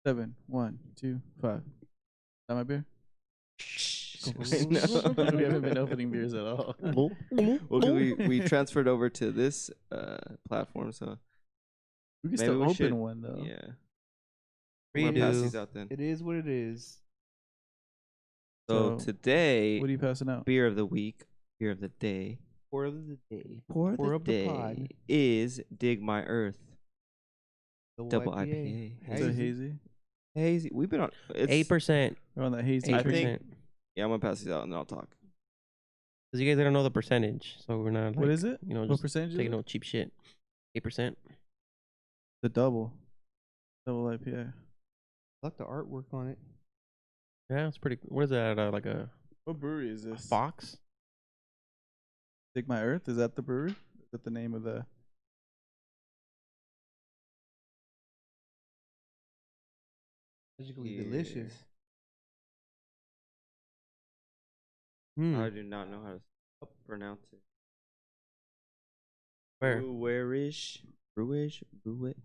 7, 1, 2, 5. Is that my beer? I know. We haven't been opening beers at all. Well, 'cause we transferred over to this platform, so We can maybe still we open should. one though. Yeah, I'm gonna pass these out then. It is what it is. So So, today, what are you passing out? beer of the week, beer of the day, Pour of the day. pour of the of the day pod. is Dig My Earth Double IPA. IPA. It's a hazy. Hazy. We've been on 8%. We're on that hazy. I train. think- Yeah, I'm gonna pass these out and then I'll talk. Because you guys don't know the percentage, so we're not. Like, What is it? You know, What just percentage is taking it? no cheap shit. 8%. The double IPA. I like the artwork on it. Yeah, it's pretty. What is that? Like a What brewery is this? box? Dig My Earth. Is that the brewery? Is that the name of the? Magically delicious. I do not know how to pronounce it. Where? Brewish. Brewish. Brewish.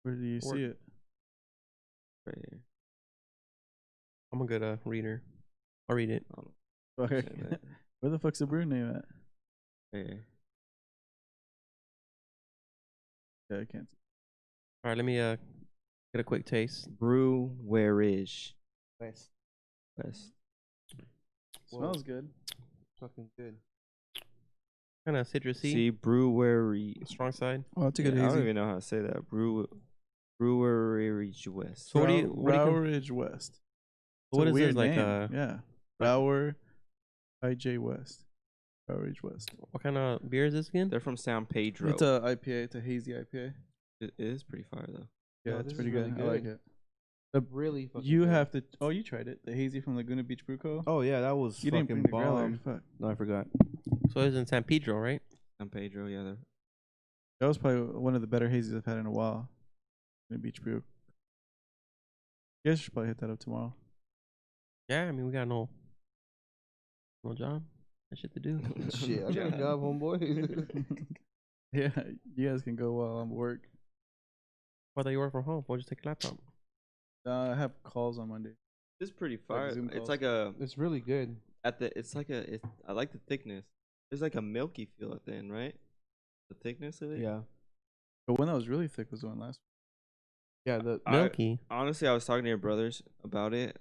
Where do you see it? Right here. I'm a good reader. I'll read it. Okay. Say that. Where the fuck's the brew name at? Right here. Yeah, I can't. All right, let me get a quick taste. Brewerish. West. West. Smells good. Fucking good. Kind of citrusy. See, brewery. Strong side. Oh, it's a Yeah, good I don't hazy. even know how to say that. Brewery West. So what do you? Roweridge West. It's What a is this weird like? name. Yeah. Rower IJ West. Roweridge West. What kind of beer is this again? They're from San Pedro. It's a IPA. It's a hazy IPA. It is pretty fire though. Yeah, Oh, it's this pretty is good. really I like good. it. The, Really fucking you good. have to. Oh, you tried it. The hazy from Laguna Beach Brew Co. Oh yeah, that was You didn't fucking bring the growler. bomb. Fuck. No, I forgot. So it's in San Pedro, right? San Pedro, yeah. They're That was probably one of the better hazies I've had in a while. Laguna Beach Brew. You guys should probably hit that up tomorrow. Yeah, I mean we got no job, got shit to do. Shit, I got a job, homeboy. Yeah, you guys can go while I'm at work. Why thought you work from home? Why just take your laptop? I have calls on Monday. It's pretty fire. Zoom It's calls. like a It's really good. it's like a I like the thickness. There's like a milky feel at the end, right? The thickness of it. Yeah. But one that was really thick was the one last. Yeah. The Milky. Honestly, I was talking to your brothers about it.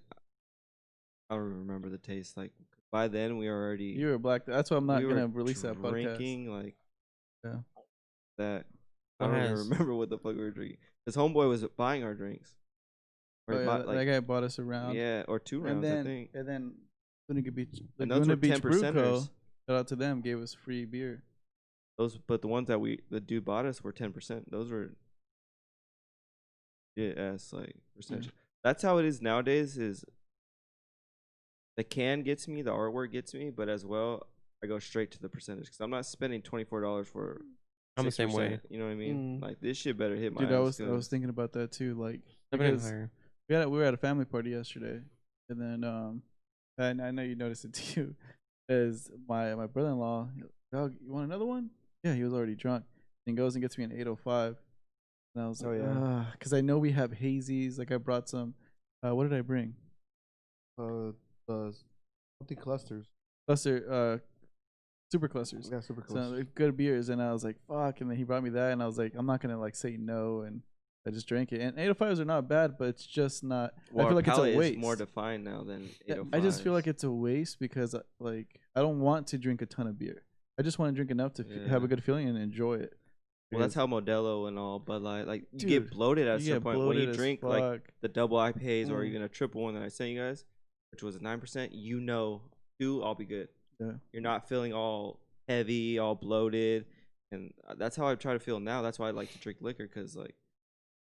I don't remember the taste. Like by then, we were already You were black. That's why I'm not we gonna were release that podcast. drinking like Yeah. that. I What don't even has- remember what the fuck we were drinking. This homeboy was buying our drinks. Or Oh, he yeah, bought, that guy bought us around. yeah, or 2 and rounds, then I think. and then Laguna Beach, And those Laguna were Beach Brew Co. 10%ers. Shout out to them. Gave us free beer. But the ones that the dude bought us were 10%. Those were like percentage. That's how it is nowadays. Is the can gets me, the artwork gets me, but as well, I go straight to the percentage because I'm not spending $24 for. I'm the same 6%, way. You know what I mean? Mm. Like this shit better hit my. Dude, I ass was 'cause- thinking about that too. Like Everything because higher. we were at a family party yesterday, and then and I know you noticed it too, is my brother-in-law. Dog, you want another one? Yeah, he was already drunk. And goes and gets me an 805. And I was Oh, like, yeah. because I know we have hazies. Like I brought some. What did I bring? Something clusters. Cluster, super clusters. Yeah, super So clusters. they're good beers, and I was like, fuck. And then he brought me that, and I was like, I'm not gonna like say no, and I just drank it. And 805s are not bad, but it's just not. Well, I feel like it's a palate waste. is more defined now than Yeah, 805s. I just feel like it's a waste because like I don't want to drink a ton of beer. I just want to drink enough to have a Yeah. good feeling and enjoy it. Well, that's Because how Modelo and all Bud Light, like you Dude, get bloated at a you certain get point when bloated you as drink like fuck. the double IPAs or Mm. even a triple one that I sent you guys, which was a 9%. You know, I'll be good. Yeah. You're not feeling all heavy, all bloated, and that's how I try to feel now. That's why I like to drink liquor because like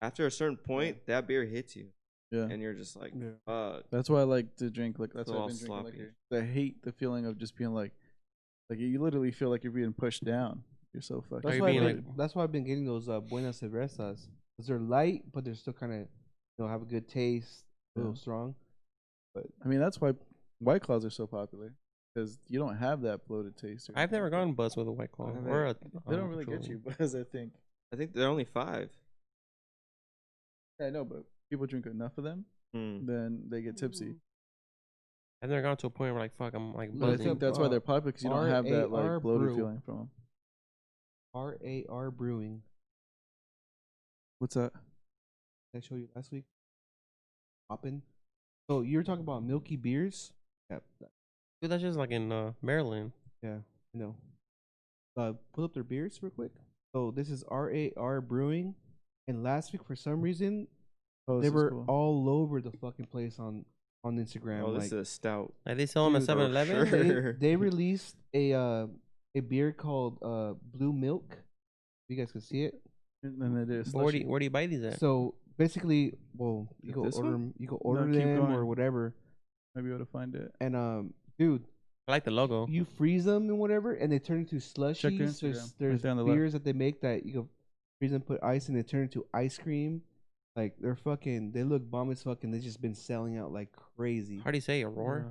after a certain point, that beer hits you, Yeah. and you're just like, Yeah. fuck. That's why I like to drink. Like that's Feel why I've all been drinking sloppy. liquor. I hate the feeling of just being like you literally feel like you're being pushed down. You're so fucking. That's you why, being that's why I've been getting those Buenas Cervezas. Because they're light, but they're still kind of, have a good taste, a little Yeah. strong. I mean, that's why White Claws are so popular because you don't have that bloated taste. or I've anything never like that. gone buzz with a White Claw I or a. They don't really get you, Buzz. I think. I think they're only 5. Yeah, I know, but people drink enough of them, Mm. then they get tipsy. I've never gone to a point where like fuck, I'm like But I Look think up, buzzing. that's why they're popular because you don't have that RAR like bloated brew. feeling from them. RAR Brewing. What's that? Did I show you last week? Hoppin'. So you were talking about milky beers? Yeah, Dude, that's just like in Maryland. yeah, I know. Pull up their beers real quick. So this is RAR Brewing, and last week for some reason Oh, they this is were cool. all over the fucking place on Instagram. Oh, this like is a stout. Like they sell them at Dude, 7-Eleven. sure. they released a beer called Blue Milk. You guys can see it. And then they did a But where do slushy. you, where do you buy these at? So basically, well, you Is go this order one? them, you go No, order keep them or going. whatever, Might be able to find it. and dude, I like the logo. you freeze them and whatever, and they turn into slushies. Check their There's Instagram, there's right there on the left. beers that they make that you go freeze them, put ice, and they turn into ice cream. Like they're fucking, they look bomb as fuck, and they've just been selling out like crazy. How do you say it? Roar?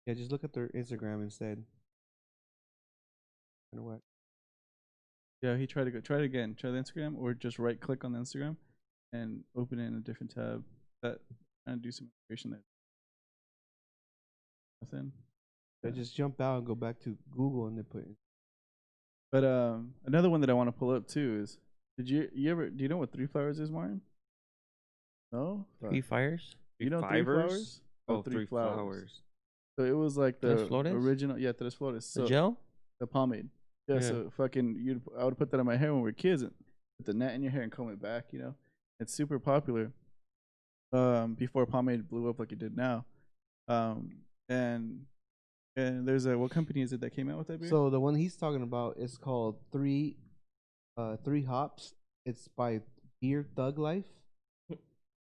Yeah, just look at their Instagram instead. You know what? Yeah, he tried to try it again. Try the Instagram or just right click on the Instagram and open it in a different tab. That and do some integration there. Nothing. They Yeah. just jump out and go back to Google, and they put. But another one that I want to pull up too is do you know what Three Flowers is, Martin? No? Three fires? You know Three Fivers? Flowers? Oh, Three Flowers. So it was like the Tres Flores? original, yeah, Tres Flores. The So gel? the pomade. Yeah, Yeah. so fucking I would put that in my hair when we were kids and put the net in your hair and comb it back, you know. It's super popular. Before pomade blew up like it did now. And there's a what company is it that came out with that beer? So the one he's talking about is called Three Hops. It's by Beer Thug Life.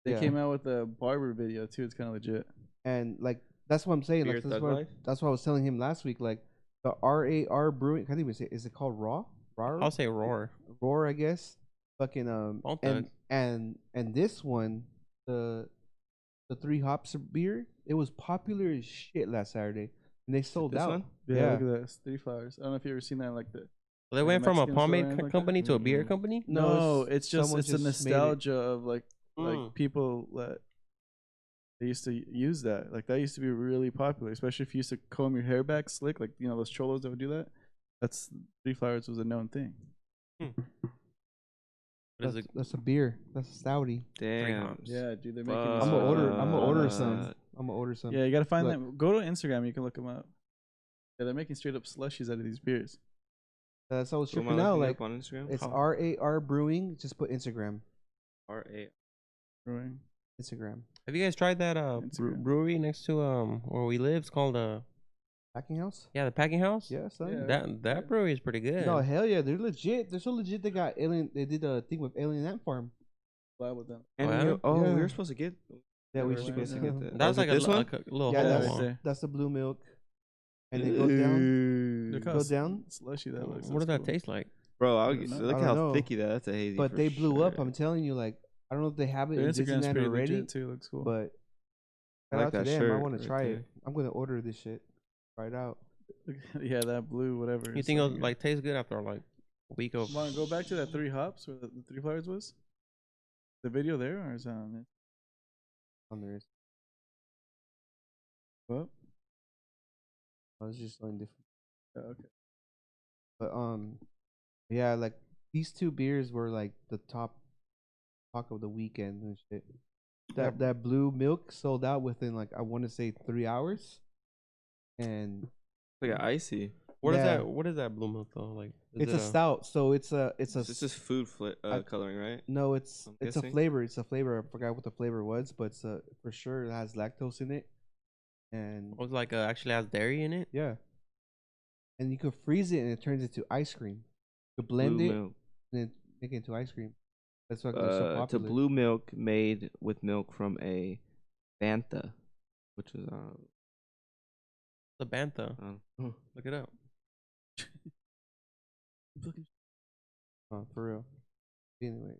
They yeah. came out with a barber video too. It's kind of legit. And like that's what I'm saying. Beer Like Thug Life? that's what I was telling him last week. Like the RAR Brewing. I can't even say. Is it called Raw? I'll say roar. Roar, I guess. Fucking Bone and this one, the Three Hops beer, it was popular as shit last Saturday, and they sold This out. one? Yeah, look at that. It's Three Flowers. I don't know if you ever seen that like the. So they Like went from a Mexican store or pomade anything like that? company to a beer Mm-mm. company? No, it's just someone it's the just made it. nostalgia of like Mm. people that they used to use that. Like that used to be really popular, especially if you used to comb your hair back slick, like you know those cholos that would do that. That's Three Flowers was a known thing. What is it? That's a beer. That's a stouty. Damn. hops. Yeah, dude, they're making. Fuck. these I'm gonna order. fucking- I'm gonna order Uh, some. I'm gonna order some. Yeah, you gotta find Look. them. Go to Instagram. You can look them up. Yeah, they're making straight up slushies out of these beers. That's what I was Who am I tripping out. looking Like up on Instagram? it's How? RAR Brewing. Just put Instagram. R-A. Brewing. Instagram. Have you guys tried that Instagram. brewery next to where we live? It's called Packing house. the Packing House? Yeah, son. Yeah. That brewery is pretty good. No, hell yeah, they're legit. They're so legit. They got alien. They did a thing with Alien Ant Farm. Collab with them. And yeah? we we Yeah. were supposed to get. Yeah, we Yeah, should we're go supposed to see get that. that. That was like it this one? a little Yeah, hole that's one. that's the blue milk, and it goes down. Look Ooh. how Go down? slushy that looks. What does That's that cool. taste like? Bro, I don't know. look I how don't know. thicky that's a hazy. But for they blew up. sure. I'm telling you, like I don't know if they have it Their in Instagram's Disneyland pretty already, legit too. Looks cool. but I shout like out to that them. I shirt want to right try it. there. I'm gonna order this shit. Try it out. Yeah, that blue whatever. You is think so it'll good. like taste good after like a week of? Want to go back to that Three Hops where the Three Flowers was? The video there or is that on it? On there is. What? I was just showing different. Oh, okay. But yeah, like these two beers were like the top talk of the weekend and shit. That blue milk sold out within like I want to say 3 hours, and Like an icy. What is Yeah. that? What is that blue milk though? Like is it's it a stout. So it's a This is food coloring, right? no, it's I'm it's a guessing. flavor. It's a flavor. I forgot what the flavor was, but it's for sure it has lactose in it, and It was like actually has dairy in it. yeah, and you could freeze it and it turns into ice cream. You could blend Blue it milk. and then make it into ice cream. That's why they're so It's a popular. blue milk made with milk from a bantha, which is The bantha. uh, Look it up. For real. Anyway,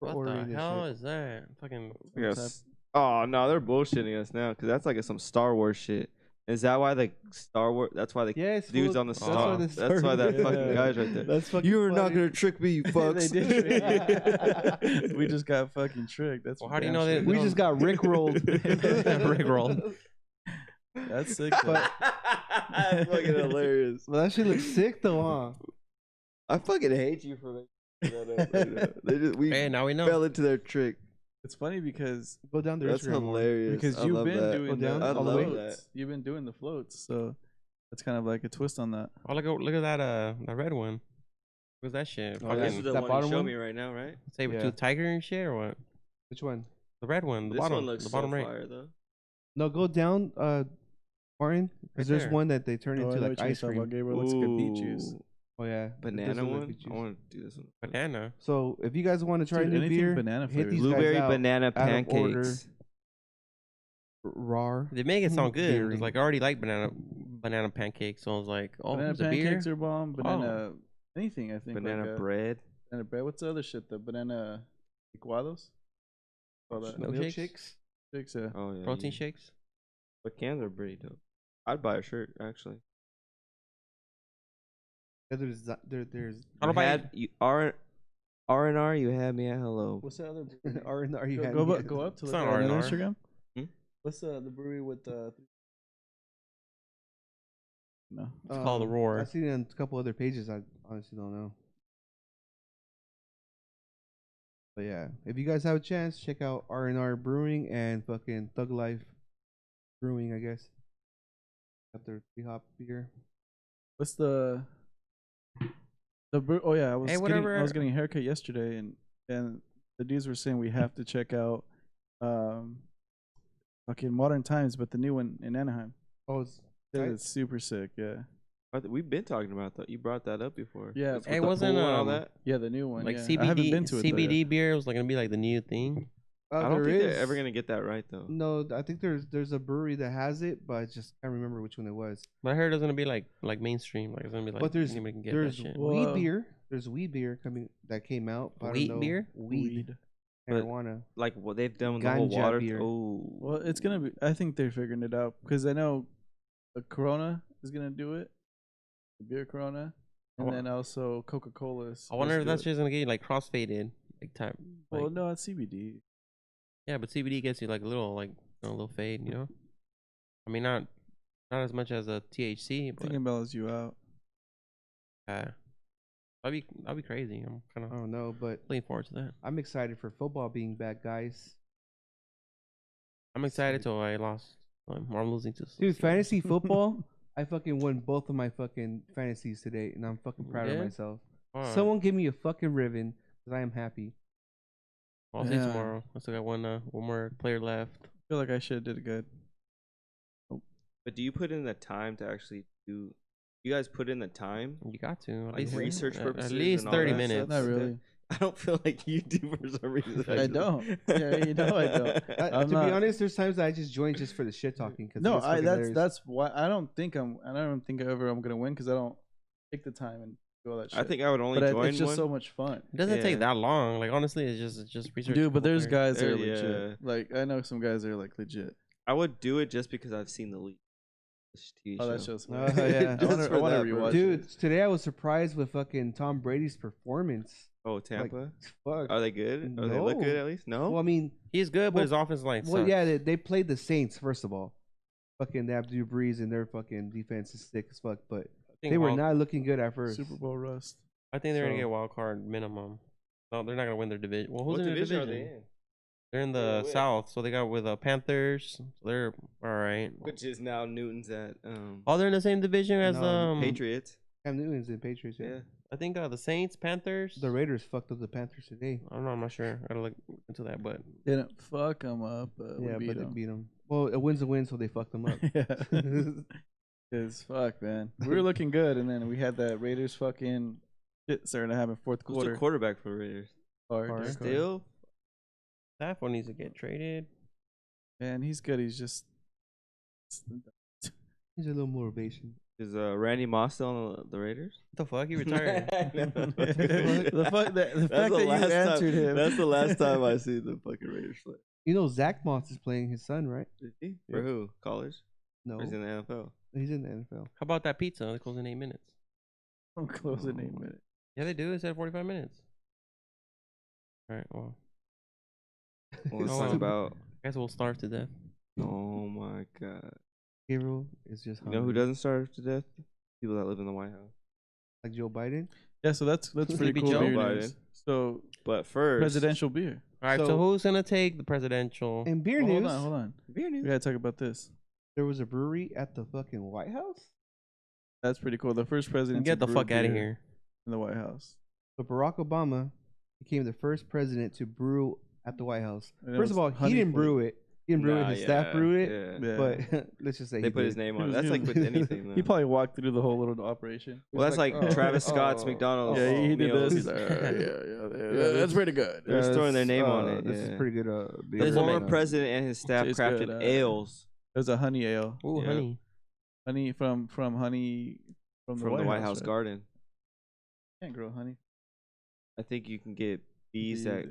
we're What the ordering this hell shit. is that? Fucking. I guess. Oh no, they're bullshitting us now because that's like some Star Wars shit. Is that why the Star Wars? That's why the Yes, dudes fool, on the that's Star. why they That's why started that it. fucking Yeah. guy's right there. That's fucking You're not funny. gonna trick me, you fucks. They did. We just got fucking tricked. That's Well, for how do you damn know they- sure. We just got rickrolled. Rickrolled. That's sick. though. That's fucking hilarious. Well, that shit looks sick though, huh? I fucking hate you for making that up right now. They just, we Hey, now we know. fell into their trick. It's funny because Go down their That's Instagram more. hilarious. because I you've love been that. doing Go down the all the way? floats. You've been doing the floats, so that's kind of like a twist on that. Oh, look at that red one. What's that shit? Oh, This yeah. is the That one you bottom show one? me right now, right? Saber Yeah. tooth tiger and shit or what? Which one? The red one, the This bottom, one looks the bottom so right. fire though. No, go down, Martin. Because Right there's there. one that they turn Oh, I into know like what you're ice talking about, cream. Gabriel. Looks like a beet juice. Ooh, Oh yeah, it does banana look like one. beet juice. I want to do this one. Banana. So if you guys want to try Dude, new anything beer, banana hit flavored. these Blueberry guys out. banana out of order. pancakes. Raw. They make it sound good. Beery. It's like I already like banana pancakes, so I was like, oh, Banana it's a beer. pancakes are bomb. Banana anything, I think. Banana like, bread. Banana bread. What's the other shit? The banana licuados? All that. Milkshakes? Shakes, yeah. Oh yeah. Protein yeah. shakes. But cans are pretty dope. I'd buy a shirt actually. Yeah, there's I don't buy had you R&R. You had me at hello. What's the other? R&R. You had Go, me. go up to It's look not at it on R&R. Instagram. Hmm? What's the brewery with the? No. It's called the Roar. I've seen it on a couple other pages. I honestly don't know. But yeah, if you guys have a chance, check out R&R Brewing and fucking Thug Life Brewing, I guess. Got their 3-hop beer. What's the oh yeah, I was Hey, I was getting a haircut yesterday, and the dudes were saying we have to check out fucking Modern Times, but the new one in Anaheim. Oh, it's That tight? is super sick. Yeah, We've been talking about that. You brought that up before. Yeah, With Hey, the wasn't, pool and all um, that. yeah, the new one. Like yeah. I haven't been to it. though, CBD yet. beer was like gonna be like the new thing. I don't think there they're ever is- gonna get that right though. No, I think there's a brewery that has it, but I just can't remember which one it was. But I heard it's gonna be like mainstream. Like it's gonna be like But there's anybody can get there's that shit. weed Whoa. beer. There's weed beer that came out. but I don't Wheat know. beer? Weed. But- Marijuana. Like what they've done with the whole Ganja water. beer. Oh, Well, it's gonna be. I think they're figuring it out because I know, Corona is gonna do it, the beer Corona, and wa- then also Coca-Cola. I wonder if that's just gonna get you like crossfaded, like type. Like, Well, no, it's CBD. yeah, but CBD gets you like a little a little fade, you know. I mean, not as much as a THC, but Thinking mellows you out. that'd be crazy. I'm kind I of don't know, but looking forward to that. I'm excited for football being back, guys. I'm excited till I lost. Or I'm losing to. Dude, fantasy football. I fucking won both of my fucking fantasies today, and I'm fucking proud of did? myself. Alright. Someone give me a fucking ribbon, because I am happy. I'll see Yeah. tomorrow. I still got one more player left. I feel like I should have did it good. but do you put in the time to actually do? You guys put in the time, You got to at like least research at purposes. least and all 30 that minutes. stuff? Not really. I don't feel like you do for some reason. I just- don't. Yeah, you know I don't. I'm To not- be honest, there's times I just join just for the shit talking. Cause No, it's fucking hilarious. that's why I don't think I'm gonna win because I don't take the time and do all that shit. I think I would only but join it's just one. so much fun, It doesn't take Yeah. that long. Like honestly, it's just research. dude. But there's players. guys that are There- legit. yeah. Like I know some guys that are like legit. I would do it just because I've seen the league. This TV Oh, that show. show's. Oh, yeah. I wanna Just for that, bro. rewatch Dude, it. today I was surprised with fucking Tom Brady's performance. Oh, Tampa. Fuck. Are they good? Or they look No. good at least? No. Well, I mean, He's good, but Well- his offense line sucks. well, yeah, they played the Saints first of all. Fucking they have Drew Brees and their fucking defense is sick as fuck, but I think they were wild- not looking good at first. Super Bowl rust. I think they're gonna so- get wild card minimum. No, they're not gonna win their division. Well, who's what in their division division? are they in? They're in They're the with- South, so they got with Panthers. So they're all right. Which is now Newton's at Oh, they're in the same division as No, Patriots. Cam Newton's in Patriots. Yeah. I think the Saints, Panthers. The Raiders fucked up the Panthers today. I don't know. I'm not sure. I gotta look into that, but Didn't fuck them up, but Yeah, we but beat they 'em. beat them. Well, a win's a win, so they fucked them up. Yeah. Cause fuck, man, we were looking good, and then we had that Raiders fucking shit starting to happen fourth Who's quarter. the quarterback for Raiders? Carr, Carr. Derek Carr. Still? that one needs to get traded. Man, he's good. He's just He's a little motivation. Is Randy Moss still on the Raiders? What the fuck? He retired. the fact that you answered him. That's the last time I see the fucking Raiders play. You know, Zach Moss is playing his son, right? Did he? For who? College? No, Or is he in the NFL? he's in the NFL. How about that pizza? They close in 8 minutes. I'm closing 8 minutes. Yeah, they do. It said 45 minutes. All right. Well, Well, let's Oh, talk wow. about. I guess we'll starve to death. Oh my god! Hero is just You know who hungry. doesn't starve to death? People that live in the White House. Like Joe Biden. Yeah, so that's pretty Sleepy cool Joe beer Biden. news. So But first, presidential beer. All right. So, So- who's gonna take the presidential? In beer Well, news, hold on. beer We news. gotta talk about this. there was a brewery at the fucking White House. That's pretty cool. The first president. Get to the brew fuck out of beer here. in the White House. So Barack Obama became the first president to brew at the White House. And it First of was all, he honey didn't brew flavored. it. He didn't brew it. Nah, His staff brewed it. Yeah. Yeah. But let's just say They he put his did. name He on it. was- That's he like was- with anything. Though. He probably walked through the whole little operation. Well, that's like Travis Scott's oh, McDonald's. Yeah, he did meals. this. He's like, yeah, that's pretty good. They're just throwing their this, name on it, This yeah. is pretty good. The beer. Doesn't former make- president and his staff Tastes crafted good, ales There's a honey ale. Ooh, Yeah. honey. Honey from honey from from the White House right? garden. Can't grow honey. I think you can get bees that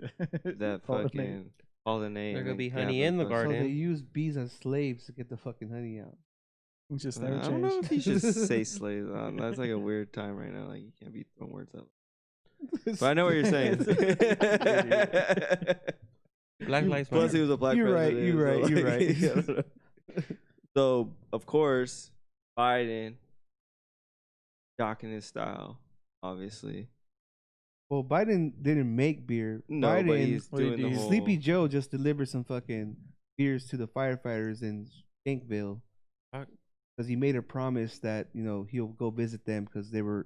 Pollinate. fucking pollinate. There and could be then honey gather in the those. So garden. they use bees as slaves to get the fucking honey out. It's just I never don't know if you changed. should say slaves. That's like a weird time right now. Like you can't be throwing words out. But I know what you're saying. Black lives Plus, he matter. was a black You're right, president. you're right, you're right. I don't know. So, of course, Biden, jocking his style, obviously. Well, Biden didn't make beer. No, but Biden, he's What do you doing the do? whole. Sleepy Joe just delivered some fucking beers to the firefighters in Shankville Fuck. because he made a promise that he'll go visit them because they were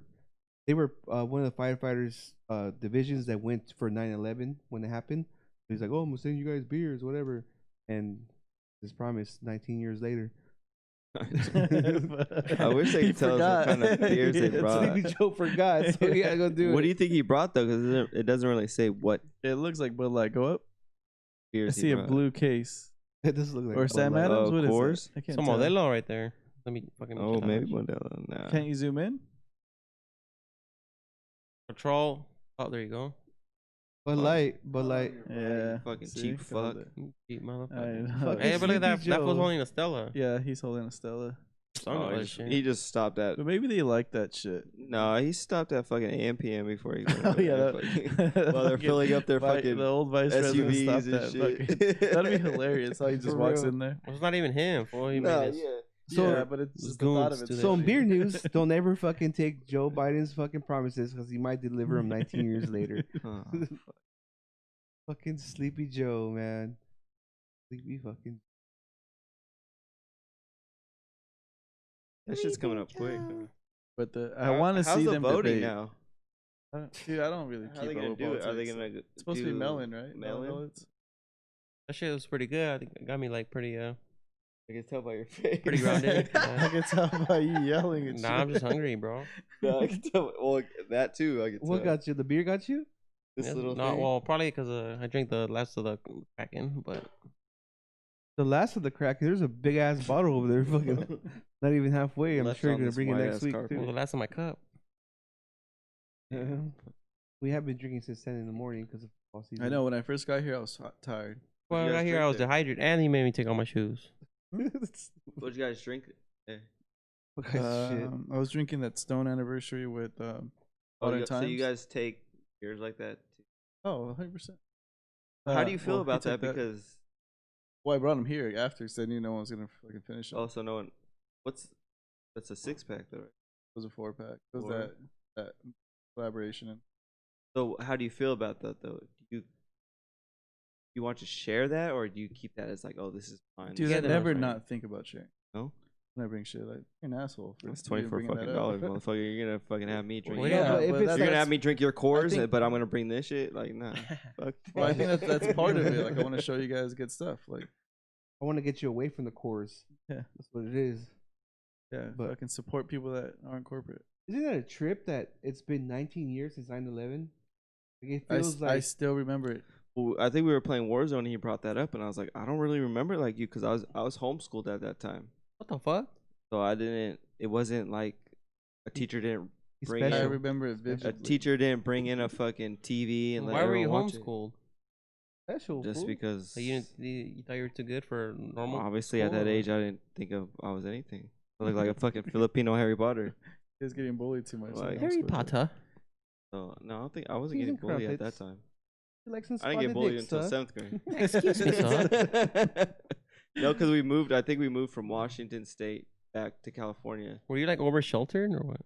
one of the firefighters divisions that went for 9/11 when it happened. He's like, oh, I'm gonna send you guys beers, whatever, and his promise 19 years later. I wish they He could tell us what kind of forgot. beers they Yeah, brought. Sleepy Joe forgot, so he had to go do it. What do you think he brought though? Because it doesn't really say what It looks like Bud Light. Go up. I beers see he a brought. blue case. It does look like Or Bud Sam Light. Adams. Oh, What is Coors? that? I can't Some tell. Modelo right there. Let me fucking. Oh, check that maybe much. Modelo. Nah. Can't you zoom in? Patrol. Oh, there you go. Bud Light. Yeah. Fucking See? cheap Called fuck. it. You cheap I motherfucker. know. Fucking Hey, but look at that. Sleepy That was Joe. holding a Stella. Yeah, he's holding a Stella. Some Oh, of he that just- shit. he just stopped at. But maybe they like that shit. No, he stopped at fucking AM PM before he. Oh yeah, While they're filling up their the fucking old vice president SUVs stopped and that. shit. Fucking, that'd be hilarious. How he just For walks real. in there. Well, it's not even him. Fool. He Nah, made his, yeah. So- yeah, but it's Those just the thought goons of do it. that So in shit. beer news, don't ever fucking take Joe Biden's fucking promises because he might deliver them 19 years later. Oh, Fucking Sleepy Joe, man. Sleepy fucking. that shit's coming up quick. But I want to see How's the them voting debate. now? Dude, I don't really How are keep they up gonna with do it? Are they politics. gonna? It's supposed to be do melon, right? Melon? Ballots? that shit was pretty good. I think it got me like pretty I can tell by your face. pretty grounded. I Yeah. can tell by you yelling and Nah, shit. I'm just hungry, bro. No, I can tell. Well, that too. I can tell. What got you? The beer got you? this Yeah, little not thing? well, probably because I drank the last of the Kraken, but The last of the crack. There's a big ass bottle over there. Fucking not even halfway. I'm Left sure you're on gonna this bring it white next ass week carpet. well, the too. last of my cup. Yeah. We have been drinking since 10 in the morning because of fall season. I know. When I first got here, I was tired. Well, you I got guys here, I was drink dehydrated, and he made me take off my shoes. What'd you guys drink? There. What kind of shit? I was drinking that Stone Anniversary with Oh, Modern so you Times. guys take beers like that? Too? Oh, 100%. How do you feel well, he about took that? Because Well, I brought him here after because I knew no one was gonna fucking finish it. also no one. That's a 6-pack though, right? It was a 4-pack. It was Four. that collaboration. So how do you feel about that though? Do you want to share that, or do you keep that as like, oh, this is mine? Dude, this I is that never mine? not think about sharing. No? When I bring shit, like you're an asshole. For That's even $24 bringing that fucking up. dollars, motherfucker. You're gonna fucking have me drink. Well, yeah, but if but it's that's- You're gonna like- have me drink your Coors, think- but I'm gonna bring this shit. Like, nah. Fuck. Well, I think that's part of it. Like I want to show you guys good stuff. Like I want to get you away from the cores. Yeah. That's what it is. yeah, But- I can support people that aren't corporate. Isn't that a trip that it's been 19 years since 9/11? Like it I, feels s- like I still remember it. Well, I think we were playing Warzone and he brought that up, and I was like, I don't really remember like you because I was homeschooled at that time, What the fuck? so I didn't. It wasn't like a teacher didn't he's bring I it. special. remember it A vividly. teacher didn't bring in a fucking TV and let Why were you everyone watch it. homeschooled? Special. just fool. because Like, you thought you were too good for normal. obviously at school, that or- age I didn't think of I was anything. I looked like a fucking Filipino Harry Potter. He was getting bullied too much. Like- Harry Potter. So no, I don't think I wasn't Cheese getting and bullied at that crumpets. time. He likes some I didn't get spotted bullied dicks, until huh? 7th grade. Excuse me, sir. No, because we moved. I think we moved from Washington State back to California. Were you like over sheltered or what?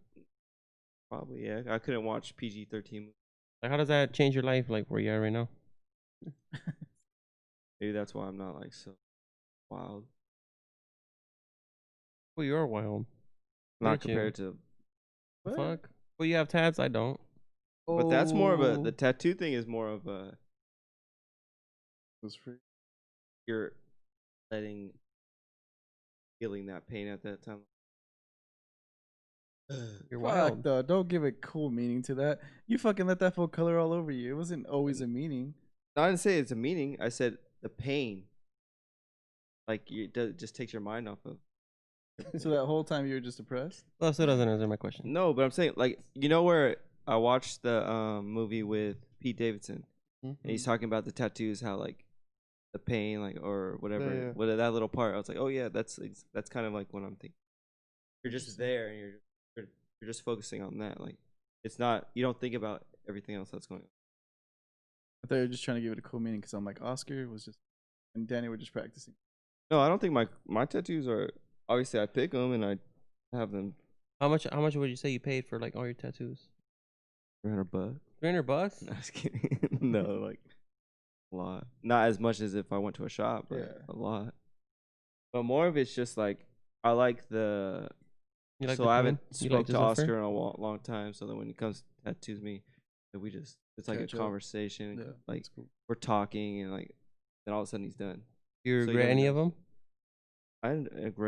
Probably, yeah. I couldn't watch PG-13. Like, how does that change your life? Like, where you are right now? Maybe that's why I'm not like so wild. Well, you're wild. Not Look at you. compared to. The fuck. Well, you have tats. I don't. But that's more of a. Oh. The tattoo thing is more of a. was free. You're feeling that pain at that time. You're Fuck wild. though, don't give a cool meaning to that. You fucking let that full color all over you. It wasn't always a meaning. I didn't say it's a meaning. I said the pain. Like it just takes your mind off of. So that whole time you were just depressed. Well, still doesn't answer my question. No, but I'm saying like where I watched the movie with Pete Davidson, and he's talking about the tattoos, how like the pain, like or whatever, Yeah. whether that little part. I was like, oh yeah, that's kind of like what I'm thinking. You're just there, and you're just focusing on that. Like it's not you don't think about everything else that's going on. I thought you were just trying to give it a cool meaning because I'm like Oscar was just and Danny were just practicing. No, I don't think my tattoos are. Obviously, I pick them and I have them. How much would you say you paid for like all your tattoos? $300. $300? No, just kidding. No, like a lot. Not as much as if I went to a shop, but Yeah. a lot. But more of it's just like I like the. You like So the I pain? haven't You spoke like to the suffer? Oscar in a long time. So then when he comes to tattoos me, that it's like Catch a up. conversation. Yeah, Like that's cool. we're talking and like then all of a sudden he's done. You So regret yeah, any no. of them? I didn't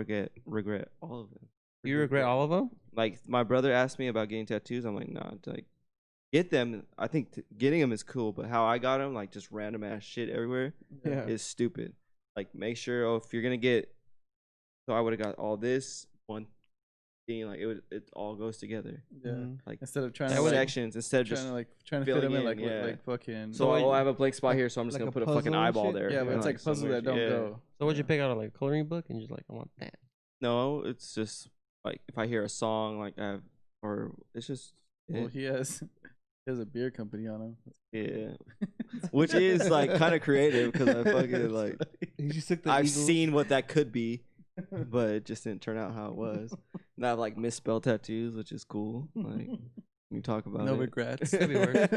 regret all of them. You regret all of them? Like my brother asked me about getting tattoos. I'm like, nah, like get them. I think getting them is cool, but how I got them, like just random ass shit everywhere, Yeah. is stupid. Like make sure if you're gonna get, so I would have got all this one thing. Like it all goes together. Yeah. Mhm. Like Instead of trying That to would- like, sections instead of just. trying to fit them filling in like in, with, yeah. like fucking. So So I have a blank spot here, so I'm just like gonna a put a fucking puzzle and eyeball shit? there. yeah, but and, it's like puzzles somewhere- that don't yeah. go. So what'd you Yeah. pick out of like a coloring book and just like I want that? No, it's just like if I hear a song, like I have, or it's just Well, he has a beer company on him. yeah, which is like kind of creative because I fucking like He just took the I've Eagles. seen what that could be, but it just didn't turn out how it was. And I have like misspelled tattoos, which is cool. Like when you talk about No it. regrets. Could be worse.